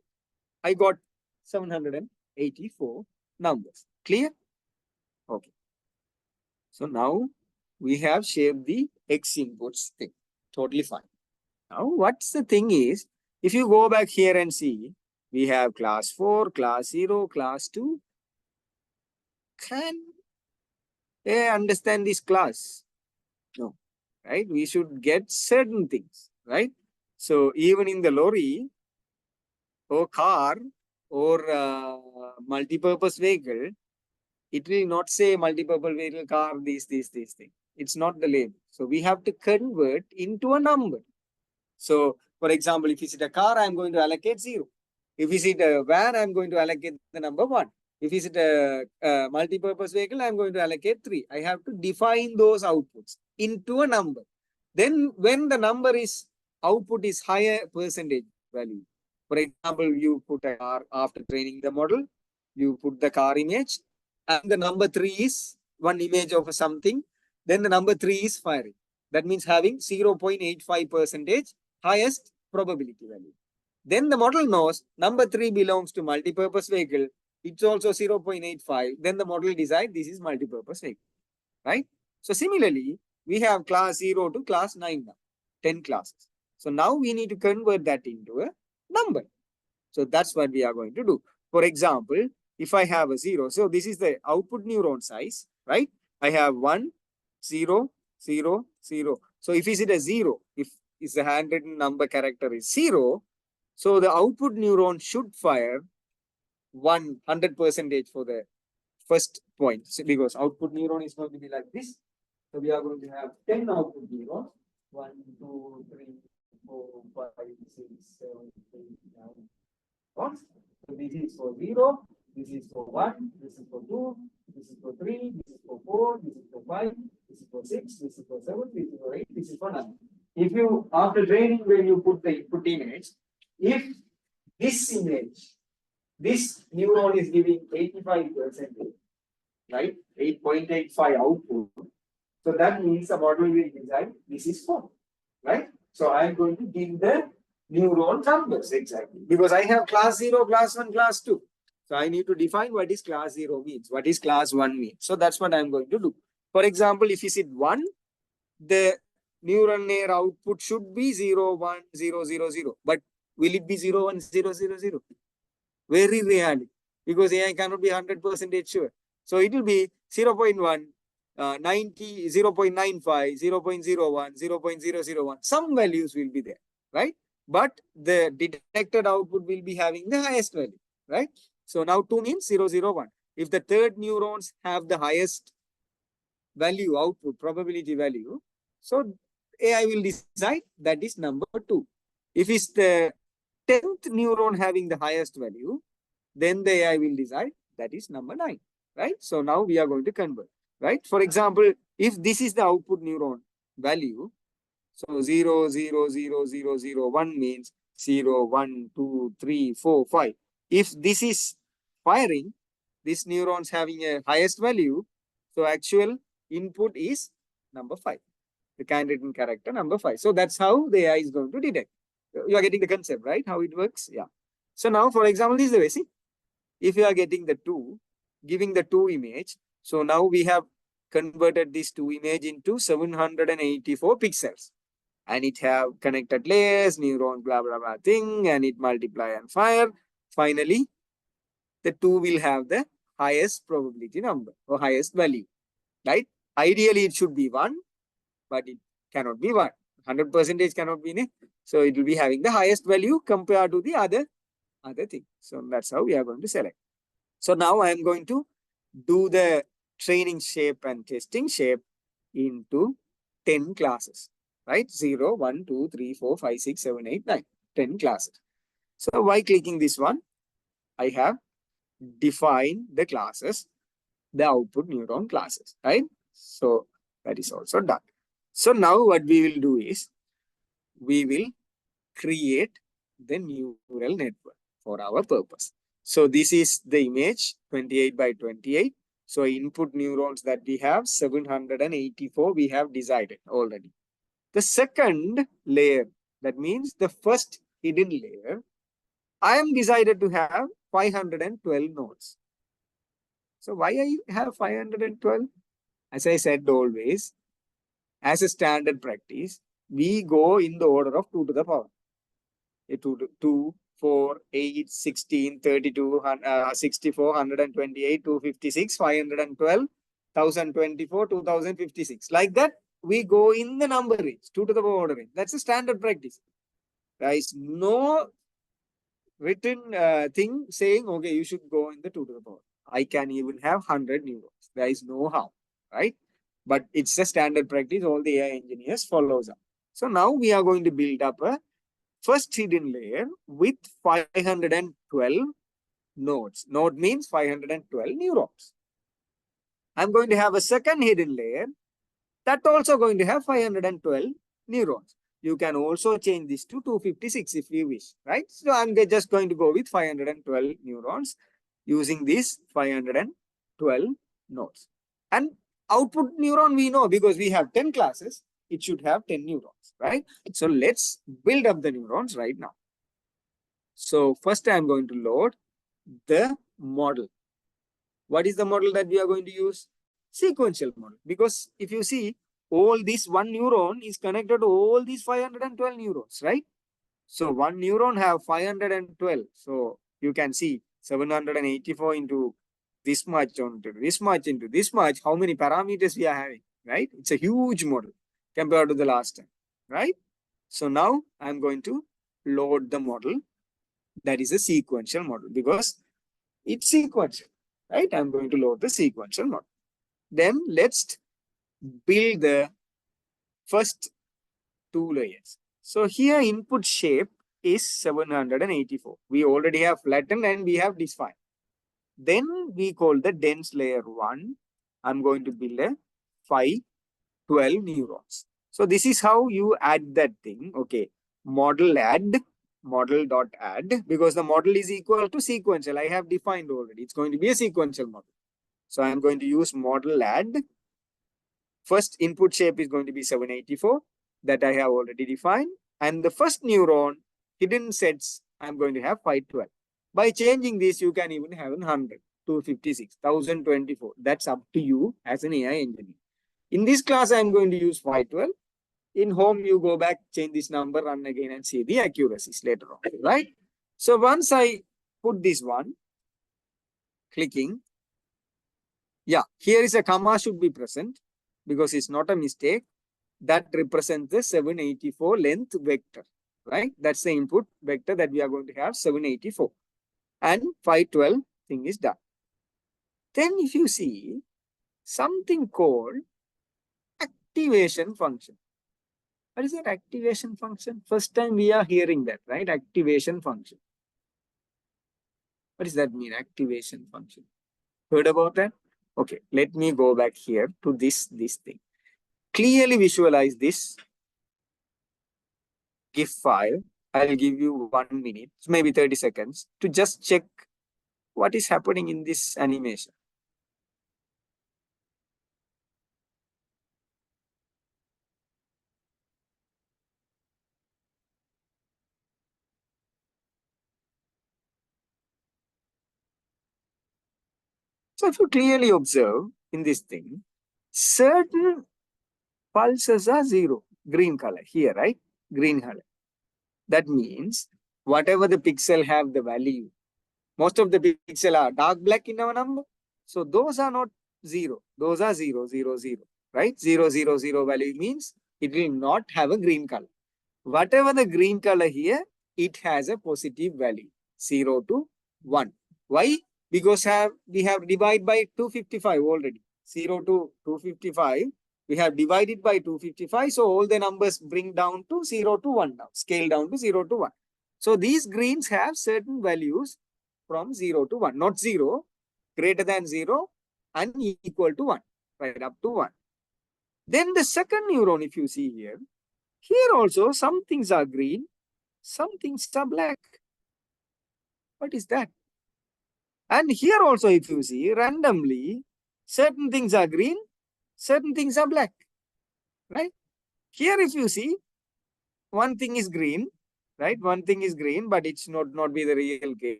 I got 784 numbers. Clear? Okay. So now we have shaped the X inputs thing. Totally fine. Now what's the thing is, if you go back here and see, we have class 4, class 0, class 2. Can they understand this class? No, right? We should get certain things, right? So even in the lorry or car or multi-purpose vehicle, it will not say multi-purpose vehicle, car, this thing. It's not the label. So we have to convert into a number. So for example, if it's a car, I'm going to allocate 0. If it's a van, I'm going to allocate the number 1. If it's a multi-purpose vehicle, I'm going to allocate 3. I have to define those outputs into a number. Then when the number is output is higher percentage value. For example, you put a car after training the model, you put the car image, and the number 3 is one image of something. Then the number 3 is firing. That means having 0.85% highest probability value. Then the model knows number 3 belongs to multi-purpose vehicle. It's also 0.85. Then the model decides this is multi-purpose vehicle, right? So similarly, we have class 0 to class 9 now, 10 classes. So now we need to convert that into a number. So that's what we are going to do. For example, if I have a 0, so this is the output neuron size, right? I have 1, 0, 0, 0. So if is it a 0, if is the handwritten number character is 0, so the output neuron should fire 100% for the first point, because output neuron is going to be like this. So we are going to have 10 output neurons. 1, 2, 3, 4, 5, 6, 7, 8, 9. So this is for 0, this is for 1, this is for 2, this this is for 3, this is for 4, this is for 5, this is for 6, this is for 7, this is for 8, this is for 9. If you, after training, when you put the input image, if this image, this neuron is giving 85%, right? 8.85 output. So that means the model will design, this is 4, right? So I am going to give the neuron numbers exactly because I have class 0, class 1, class 2. So I need to define what is class 0 means, what is class 1 means. So that's what I'm going to do. For example, if you see 1, the neuron layer output should be 0, 1, 0, 0, 0. But will it be 0, 1, 0, 0, 0? Very rarely, because AI cannot be 100% sure. So it will be 0.1, 90, 0.95, 0.01, 0.001. Some values will be there, right? But the detected output will be having the highest value, right? So now 2 means 001. If the third neurons have the highest value output, probability value, so AI will decide that is number 2. If it's the 10th neuron having the highest value, then the AI will decide that is number 9, right? So now we are going to convert, right? For example, if this is the output neuron value, so 0, 0, 0, 0, 0, 1 means 0, 1, 2, 3, 4, 5. If this is firing, this neuron's having a highest value, so actual input is number 5, the candidate in character number 5. So that's how the AI is going to detect. You are getting the concept, right? How it works? Yeah. So now, for example, this is the way. See, if you are getting the 2, giving the 2 image, so now we have converted this 2 image into 784 pixels. And it have connected layers, neurons, blah, blah, blah thing, and it multiply and fire. Finally, the 2 will have the highest probability number or highest value, right? Ideally, it should be 1, but it cannot be 1. 100% cannot be. So it will be having the highest value compared to the other thing. So that's how we are going to select. So now I am going to do the training shape and testing shape into 10 classes, right? 0, 1, 2, 3, 4, 5, 6, 7, 8, 9, 10 classes. So by clicking this one, I have defined the classes, the output neuron classes, right? So that is also done. So now what we will do is we will create the neural network for our purpose. So this is the image 28 by 28. So input neurons that we have 784 we have decided already. The second layer, that means the first hidden layer, I am decided to have 512 nodes. So why I have 512? As I said always, as a standard practice, we go in the order of 2 to the power. 2, 4, 8, 16, 32, 64, 128, 256, 512, 1024, 2056. Like that, we go in the number range, 2 to the power order range. That's a standard practice. There is no written thing saying, okay, you should go in the 2 to the power. I can even have 100 neurons. There is no how, right? But it's a standard practice. All the AI engineers follows up. So now we are going to build up a first hidden layer with 512 nodes. Node means 512 neurons. I'm going to have a second hidden layer that also going to have 512 neurons. You can also change this to 256 if you wish, right? So I'm just going to go with 512 neurons using these 512 nodes. And output neuron we know because we have 10 classes. It should have 10 neurons, right? So let's build up the neurons right now. So first I'm going to load the model. What is the model that we are going to use? Sequential model. Because if you see, all this one neuron is connected to all these 512 neurons, right? So one neuron have 512. So you can see 784 into this much onto this much into this much. How many parameters we are having, right? It's a huge model compared to the last time, right? So now I'm going to load the model. That is a sequential model because it's sequential, right? I'm going to load the sequential model. Then let's build the first 2 layers. So here input shape is 784. We already have flattened and we have defined. Then we call the dense layer 1. I'm going to build a 5, 12 neurons. So this is how you add that thing. Okay. Model add, model dot add, because the model is equal to sequential. I have defined already. It's going to be a sequential model. So I'm going to use model add. First input shape is going to be 784 that I have already defined. And the first neuron, hidden sets, I'm going to have 512. By changing this, you can even have 100, 256, 1024. That's up to you as an AI engineer. In this class, I'm going to use 512. In home, you go back, change this number, run again and see the accuracies later on, right? So once I put this one, clicking, yeah, here is a comma should be present because it's not a mistake. That represents the 784 length vector, right? That's the input vector that we are going to have, 784. And 512 thing is done. Then if you see something called activation function. What is that activation function? First time we are hearing that, right? Activation function. What does that mean, activation function? Heard about that? Okay, let me go back here to this thing. Clearly visualize this GIF file. I'll give you 1 minute, maybe 30 seconds to just check what is happening in this animation. So if you clearly observe in this thing, certain pulses are 0, green color here, right? Green color. That means whatever the pixel have the value, most of the pixel are dark black in our number. So those are not 0. Those are 0, 0, 0, right? 0, 0, 0 value means it will not have a green color. Whatever the green color here, it has a positive value, 0 to 1. Why? Because we have divided by 255 already. 0 to 255, we have divided by 255. So all the numbers bring down to 0 to 1 now, scale down to 0 to 1. So these greens have certain values from 0 to 1, not 0, greater than 0 and equal to 1, right, up to 1. Then the second neuron, if you see here also some things are green, some things are black. What is that? And here also, if you see, randomly, certain things are green, certain things are black, right? Here, if you see, one thing is green, right? One thing is green, but it's not be the real case.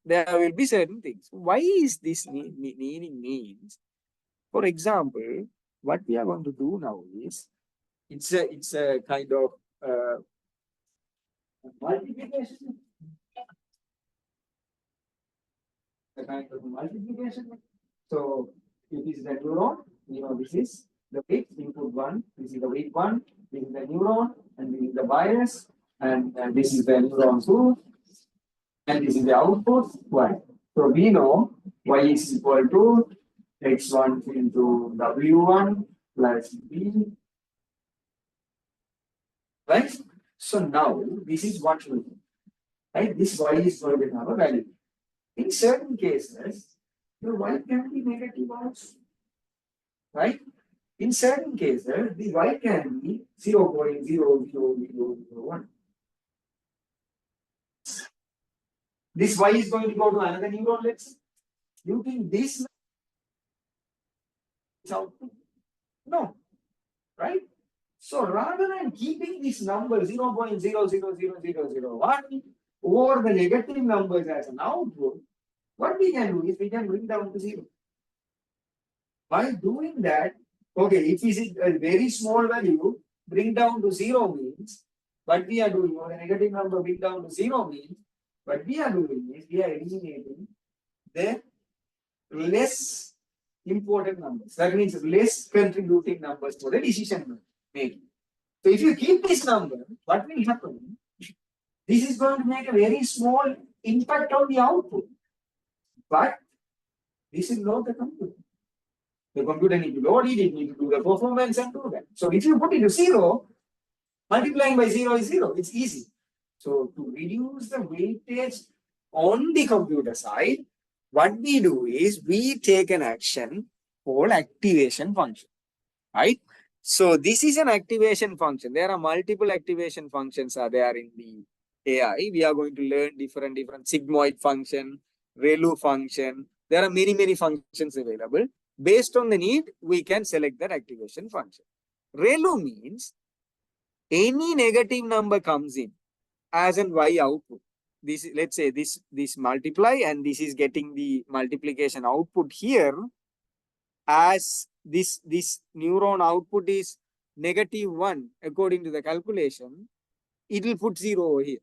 There will be certain things. Why is this meaning means? For example, what we are going to do now is, it's a kind of multiplication. The kind of multiplication. So it is the neuron, this is the weight, input 1, this is the weight 1, this is the neuron, and this is the bias, and this is the neuron 2, and this is the output y. So we know y is equal to x1 into w1 plus b. Right? So now this is what we do. Right? This y is going to have a value. In certain cases, the y can be negative also. Right? In certain cases, the y can be 0.00001. This y is going to go to another neuron, let's say. You think this is output? No. Right? So rather than keeping this number 0.000001 or the negative numbers as an output, what we can do is we can bring down to 0. By doing that, okay, if we see a very small value, bring down to 0 means what we are doing, or a negative number bring down to 0 means what we are doing is we are eliminating the less important numbers. That means less contributing numbers for the decision making. So if you keep this number, what will happen? This is going to make a very small impact on the output. But this is not the computer. The computer needs to load it, it needs to do the performance and do that. So if you put it to 0, multiplying by 0 is 0. It's easy. So to reduce the weightage on the computer side, what we do is we take an action called activation function, right? So this is an activation function. There are multiple activation functions are there in the AI. We are going to learn different sigmoid function, ReLU function. There are many functions available. Based on the need, we can select that activation function. ReLU means any negative number comes in as an Y output. This, let's say this multiply and this is getting the multiplication output here. As this neuron output is -1 according to the calculation, it will put 0 over here,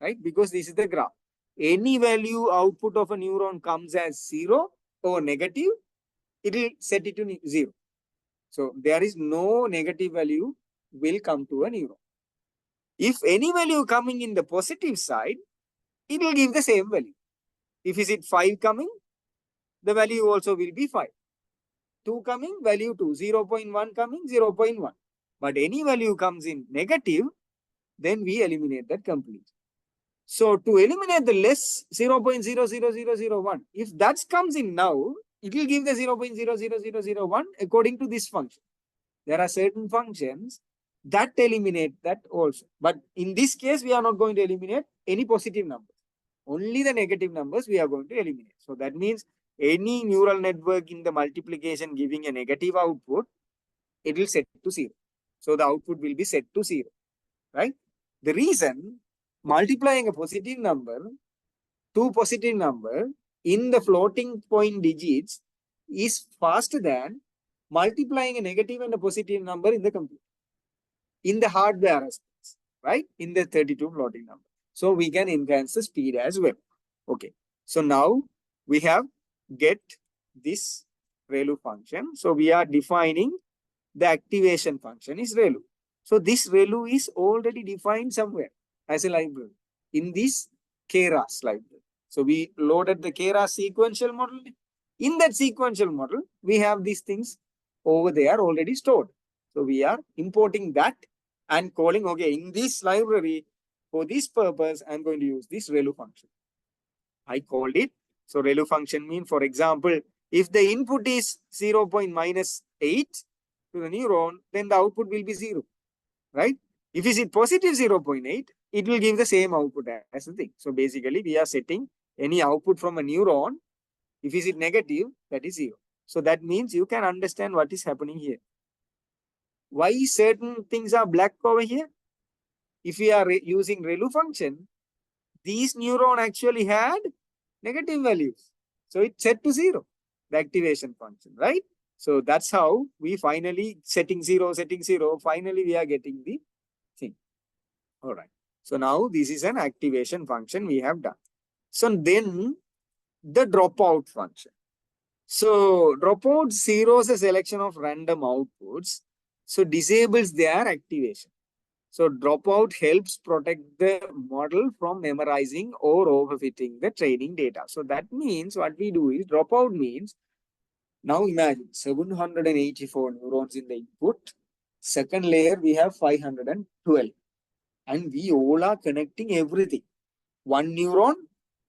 right? Because this is the graph. Any value output of a neuron comes as 0 or negative, it will set it to 0. So there is no negative value will come to a neuron. If any value coming in the positive side, it will give the same value. If is it 5 coming, the value also will be 5. 2 coming, value 2. 0.1 coming, 0.1. But any value comes in negative, then we eliminate that completely. So to eliminate the less 0.00001, if that comes in now, it will give the 0.00001 according to this function. There are certain functions that eliminate that also. But in this case, we are not going to eliminate any positive numbers. Only the negative numbers we are going to eliminate. So that means any neural network in the multiplication giving a negative output, it will set to 0. So the output will be set to 0, right? The reason multiplying a positive number to positive number in the floating point digits is faster than multiplying a negative and a positive number in the computer, in the hardware aspects, right? In the 32 floating number. So we can enhance the speed as well. Okay. So now we have get this ReLU function. So we are defining the activation function is ReLU. So this ReLU is already defined somewhere as a library in this Keras library. So we loaded the Keras sequential model. In that sequential model, we have these things over there already stored. So we are importing that and calling, okay, in this library, for this purpose, I'm going to use this ReLU function. I called it. So ReLU function means, for example, if the input is 0.8 to the neuron, then the output will be 0, right? If it is positive 0.8, it will give the same output as the thing. So basically, we are setting any output from a neuron. If it is negative, that is 0. So that means you can understand what is happening here. Why certain things are black over here? If we are using ReLU function, these neuron actually had negative values. So it's set to 0, the activation function, right? So that's how we finally setting 0, finally we are getting the thing. All right. So now this is an activation function we have done. So then the dropout function. So dropout zeros a selection of random outputs. So disables their activation. So dropout helps protect the model from memorizing or overfitting the training data. So that means what we do is dropout means, now imagine 784 neurons in the input. Second layer, we have 512. And we all are connecting everything. One neuron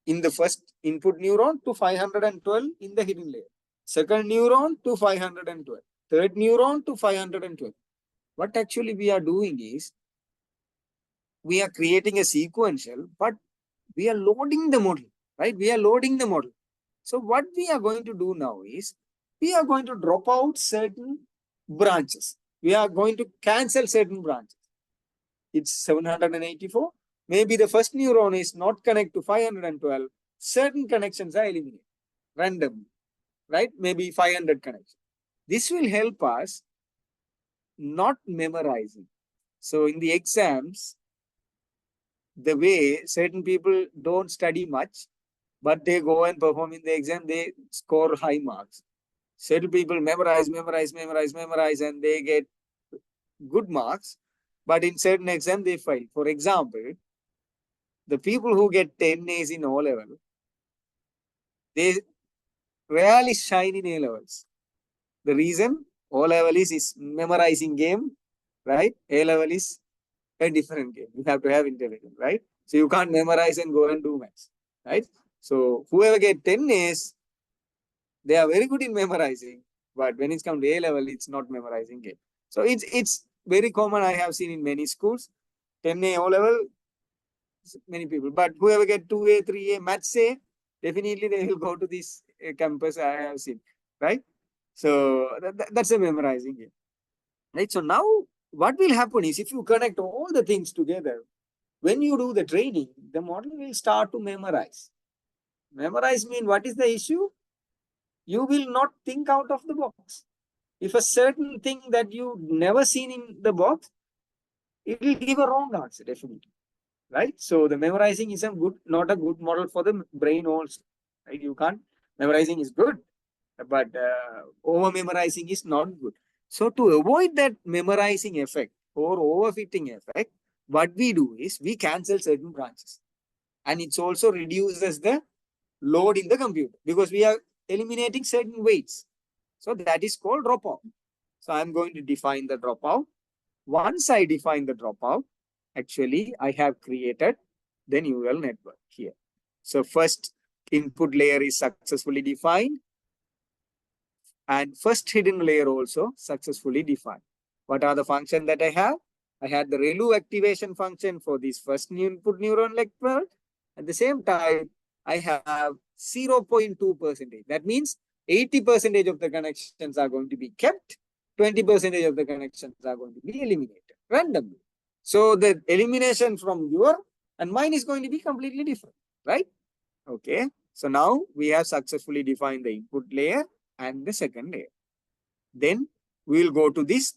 in the first input neuron to 512 in the hidden layer. Second neuron to 512. Third neuron to 512. What actually we are doing is, we are creating a sequential, but we are loading the model, right? We are loading the model. So what we are going to do now is, we are going to drop out certain branches. We are going to cancel certain branches. It's 784. Maybe the first neuron is not connected to 512. Certain connections are eliminated randomly, right? Maybe 500 connections. This will help us not memorizing. So in the exams, the way certain people don't study much, but they go and perform in the exam, they score high marks. Certain people memorize, and they get good marks, but in certain exam they fail. For example, the people who get 10 A's in O-level, they rarely shine in A-levels. The reason, O-level is memorizing game, right? A-level is a different game. You have to have intelligence, right? So you can't memorize and go and do maths, right? So whoever get 10 A's, they are very good in memorizing. But when it's come to A level, it's not memorizing it. So it's very common. I have seen in many schools, 10A O level, many people. But whoever get 2A, 3A, maths A, definitely they will go to this campus I have seen, right? So that's a memorizing game, right? So now what will happen is if you connect all the things together, when you do the training, the model will start to memorize. Memorize mean what is the issue? You will not think out of the box. If a certain thing that you never seen in the box, it will give a wrong answer, definitely. Right? So the memorizing is not a good model for the brain also. Right? You can't, memorizing is good, but over memorizing is not good. So to avoid that memorizing effect or overfitting effect, what we do is we cancel certain branches. And it also reduces the load in the computer because we are eliminating certain weights. So that is called dropout. So I'm going to define the dropout. Once I define the dropout, actually I have created the neural network here. So first input layer is successfully defined and first hidden layer also successfully defined. What are the functions that I have? I had the ReLU activation function for this first input neuron network. At the same time, I have 0.2%. That means 80% of the connections are going to be kept. 20% of the connections are going to be eliminated randomly. So the elimination from your and mine is going to be completely different, right? Okay. So now we have successfully defined the input layer and the second layer. Then we will go to this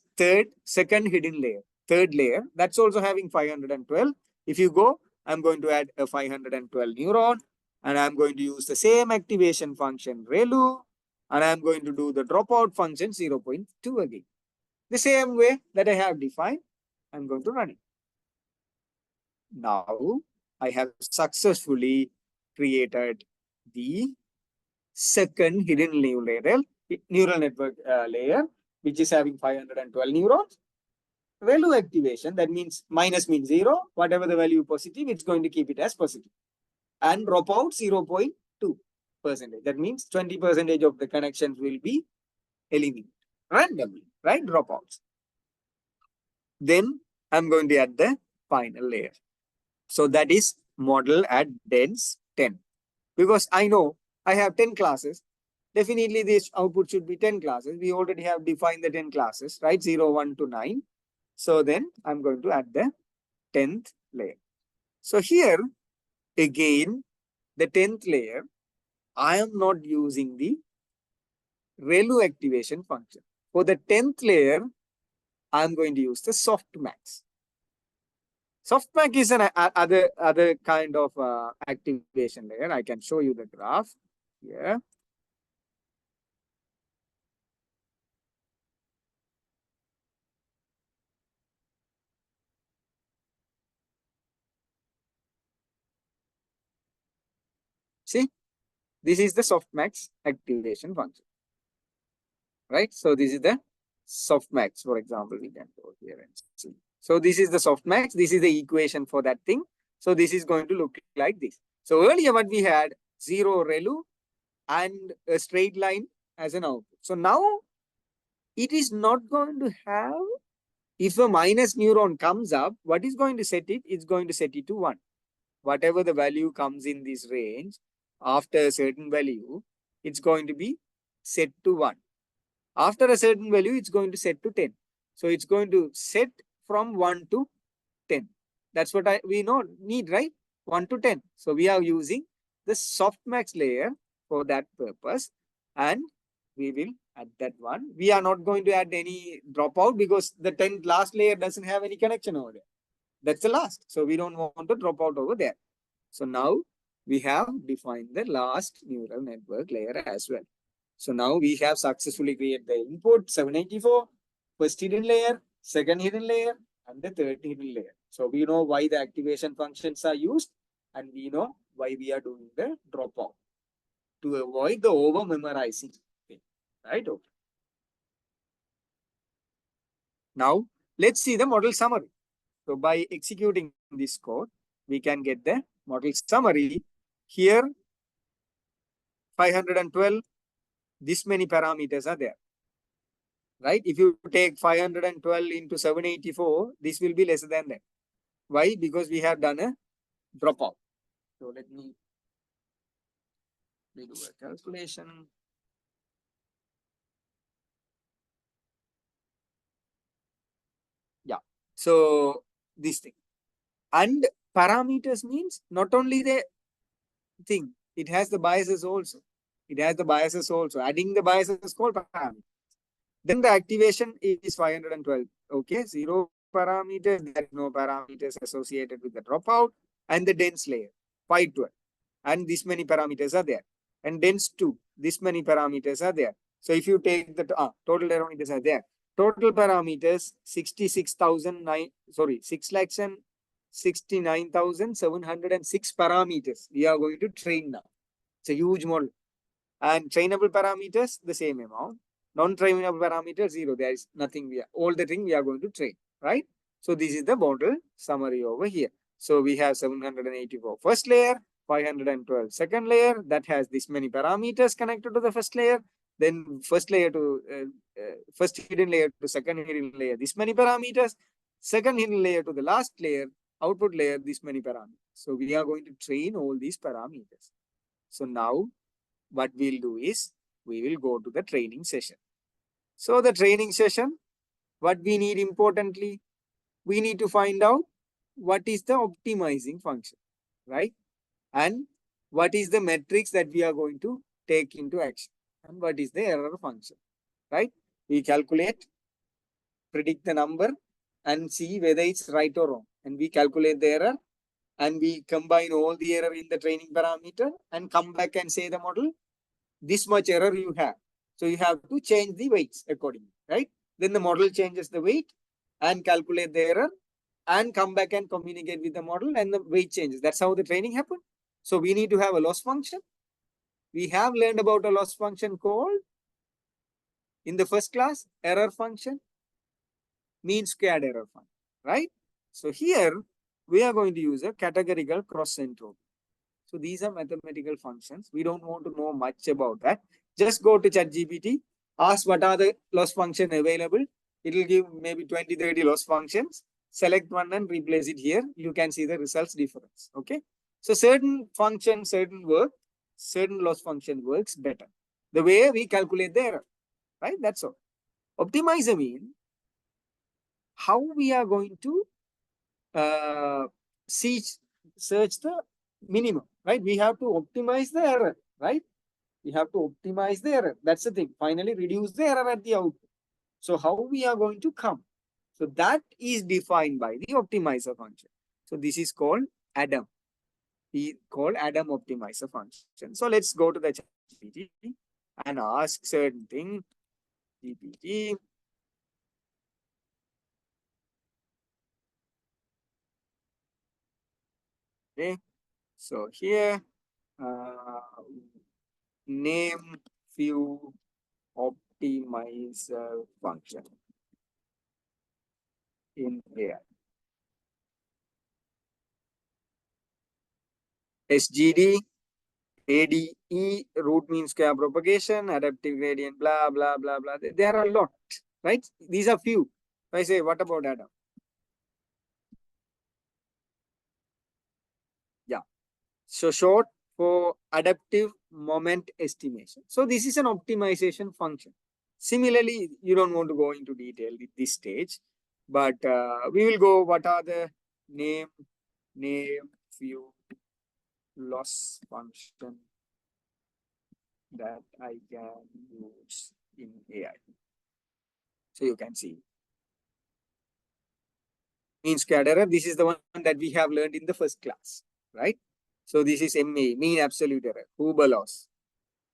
second hidden layer, third layer. That's also having 512. If you go, I'm going to add a 512 neuron and I'm going to use the same activation function ReLU and I'm going to do the dropout function 0.2 again. The same way that I have defined, I'm going to run it. Now I have successfully created the second hidden neural network layer, which is having 512 neurons. Value activation, that means minus means 0. Whatever the value positive, it's going to keep it as positive. And dropout 0.2%. That means 20% of the connections will be eliminated randomly, right? Dropouts. Then I'm going to add the final layer. So that is model at dense 10. Because I know I have 10 classes. Definitely this output should be 10 classes. We already have defined the 10 classes, right? 0, 1 to 9. So then I'm going to add the 10th layer. So here, again, the 10th layer, I am not using the ReLU activation function. For the 10th layer, I'm going to use the softmax. Softmax is an other kind of activation layer. I can show you the graph here. See, this is the softmax activation function, right? So this is the softmax, for example, we can go here and see. So this is the softmax. This is the equation for that thing. So this is going to look like this. So earlier what we had 0 ReLU and a straight line as an output. So now it is not going to have, if a minus neuron comes up, what is going to set it? It's going to set it to 1. Whatever the value comes in this range, after a certain value, it's going to be set to 1. After a certain value, it's going to set to 10. So it's going to set from 1 to 10. That's what we need, right? 1 to 10. So we are using the softmax layer for that purpose. And we will add that one. We are not going to add any dropout because the 10th last layer doesn't have any connection over there. That's the last. So we don't want to drop out over there. So now we have defined the last neural network layer as well. So now we have successfully created the input 784, first hidden layer, second hidden layer, and the third hidden layer. So we know why the activation functions are used, and we know why we are doing the dropout to avoid the over memorizing thing, right? Okay. Now let's see the model summary. So by executing this code, we can get the model summary. Here, 512, this many parameters are there, right? If you take 512 into 784, this will be less than that. Why? Because we have done a dropout. So let me do a calculation. Yeah. So this thing. And parameters means not only the thing, it has the biases also. It has the biases also. Adding the biases is called parameter. Then the activation is 512. Okay, 0 parameters, there is no parameters associated with the dropout, and the dense layer, 512. And this many parameters are there. And dense 2, this many parameters are there. So if you take the total parameters are there. Total parameters 66,009, sorry, 6,69,706 parameters. We are going to train now. It's a huge model. And trainable parameters, the same amount. Non-trainable parameters, 0. There is nothing. All the thing we are going to train, right? So this is the model summary over here. So we have 784 first layer, 512 second layer that has this many parameters connected to the first layer. Then first layer to first hidden layer to second hidden layer, this many parameters. Second hidden layer to the last layer, output layer, this many parameters. So we are going to train all these parameters. So now what we'll do is we will go to the training session. So the training session, what we need importantly, we need to find out what is the optimizing function, right? And what is the metrics that we are going to take into action, and what is the error function, right? We calculate, predict the number, and see whether it's right or wrong. And we calculate the error, and we combine all the error in the training parameter and come back and say the model, this much error you have. So you have to change the weights accordingly, right? Then the model changes the weight and calculate the error and come back and communicate with the model and the weight changes. That's how the training happened. So we need to have a loss function. We have learned about a loss function called in the first class error function, mean squared error function, right? So here we are going to use a categorical cross entropy. So these are mathematical functions. We don't want to know much about that. Just go to ChatGPT, ask what are the loss function available. It will give maybe 20, 30 loss functions. Select one and replace it here. You can see the results difference. Okay. So certain function, certain loss function works better. The way we calculate the error, right? That's all. Optimizer means how we are going to search the minimum, right? We have to optimize the error, right? We have to optimize the error. That's the thing. Finally, reduce the error at the output. So how we are going to come? So that is defined by the optimizer function. So this is called ADAM. We call ADAM optimizer function. So let's go to the GPT and ask certain thing. GPT. Okay. So here, name few optimizer function in AI. SGD, ADE, root mean square propagation, adaptive gradient, blah, blah, blah, blah. There are a lot, right? These are few. If I say, what about ADAM? Yeah. So short for adaptive moment estimation. So this is an optimization function. Similarly, you don't want to go into detail at this stage, but we will go what are the name few loss function that I can use in AI. So you can see. Mean squared error, this is the one that we have learned in the first class, right? So this is MA, mean absolute error, Huber loss,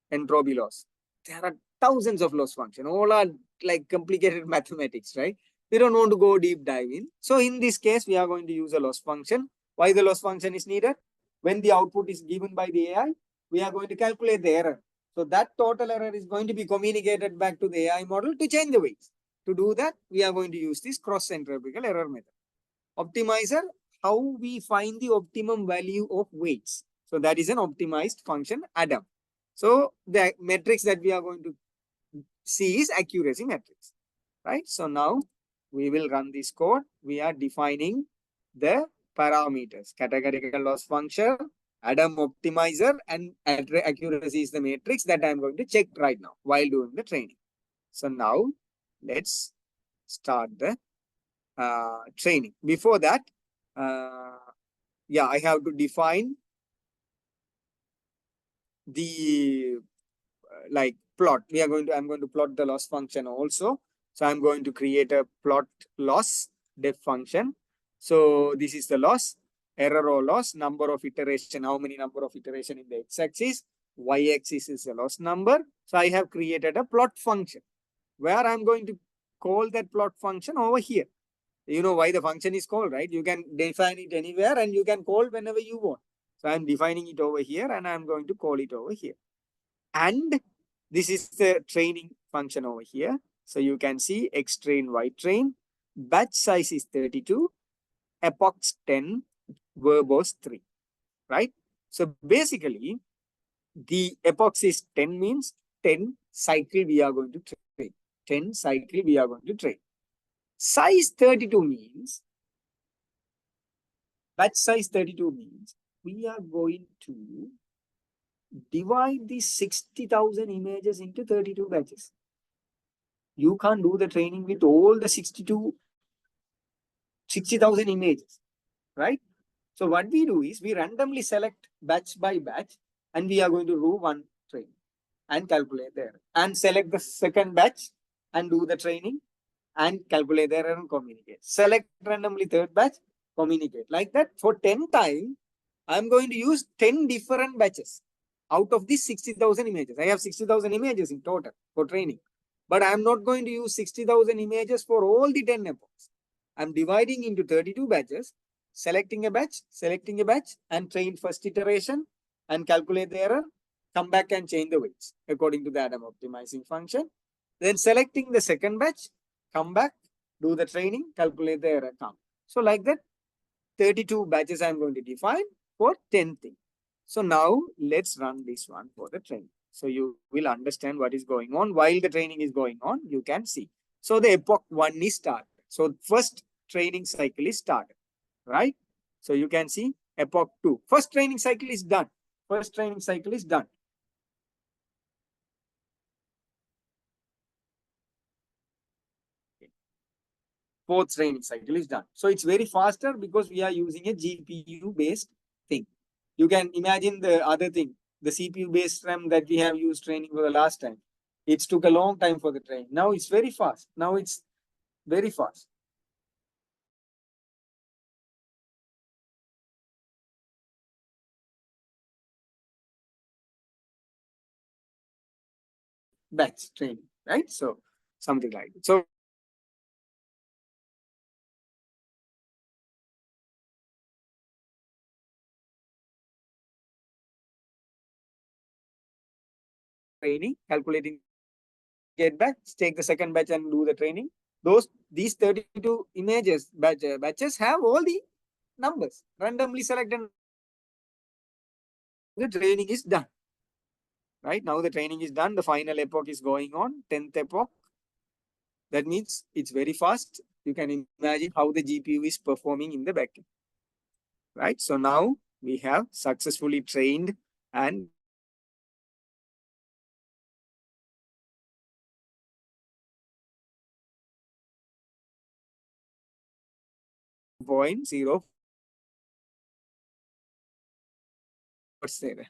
entropy loss. There are thousands of loss functions. All are like complicated mathematics, right? We don't want to go deep dive in. So in this case, we are going to use a loss function. Why the loss function is needed? When the output is given by the AI, we are going to calculate the error. So that total error is going to be communicated back to the AI model to change the weights. To do that, we are going to use this cross-entropical error method. Optimizer, how we find the optimum value of weights. So that is an optimized function, ADAM. So the metrics that we are going to see is accuracy metrics, right? So now we will run this code. We are defining the parameters, categorical loss function, Adam optimizer, and accuracy is the matrix that I'm going to check right now while doing the training. So now let's start the training. Before that, yeah, I have to define the like plot. I'm going to plot the loss function also. So I'm going to create a plot loss def function. So this is the loss, error or loss, number of iteration, how many number of iteration in the x-axis, y-axis is the loss number. So I have created a plot function where I'm going to call that plot function over here. You know why the function is called, right? You can define it anywhere and you can call whenever you want. So I'm defining it over here and I'm going to call it over here. And this is the training function over here. So you can see X train, Y train, batch size is 32, epochs 10, verbose 3, right? So basically, the epochs is 10 means 10 cycle we are going to train. 10 cycle we are going to train. Size 32 means, batch size 32 means we are going to divide these 60,000 images into 32 batches. You can't do the training with all the 60,000 images, right? So what we do is we randomly select batch by batch and we are going to do one training and calculate the error and select the second batch and do the training and calculate the error and communicate. Select randomly third batch, communicate. Like that for 10 times, I'm going to use 10 different batches out of these 60,000 images. I have 60,000 images in total for training. But I'm not going to use 60,000 images for all the 10 epochs. I'm dividing into 32 batches, selecting a batch, and train first iteration and calculate the error, come back and change the weights according to the Adam optimizing function. Then selecting the second batch, come back, do the training, calculate the error count. So like that, 32 batches I'm going to define for 10 things. So now let's run this one for the training. So you will understand what is going on. While the training is going on, you can see. So the epoch 1 is started. So first training cycle is started, right? So you can see epoch 2. First training cycle is done. First training cycle is done. Fourth training cycle is done. So it's very faster because we are using a GPU based thing. You can imagine the other thing, the CPU based RAM that we have used training for the last time. It took a long time for the training. Now it's very fast. Now it's very fast. Batch training, right? So something like that. So training, calculating, get back, take the second batch and do the training. These 32 images batches have all the numbers randomly selected. The training is done. Right now the training is done. The final epoch is going on, 10th epoch. That means it's very fast. You can imagine how the GPU is performing in the backend. Right. So now we have successfully trained and 0.0. What's there?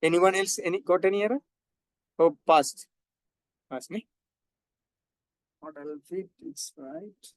Anyone else? Any got any error? Oh, passed. Passed me. Model fit. It's right.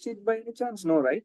It by any chance? No, right?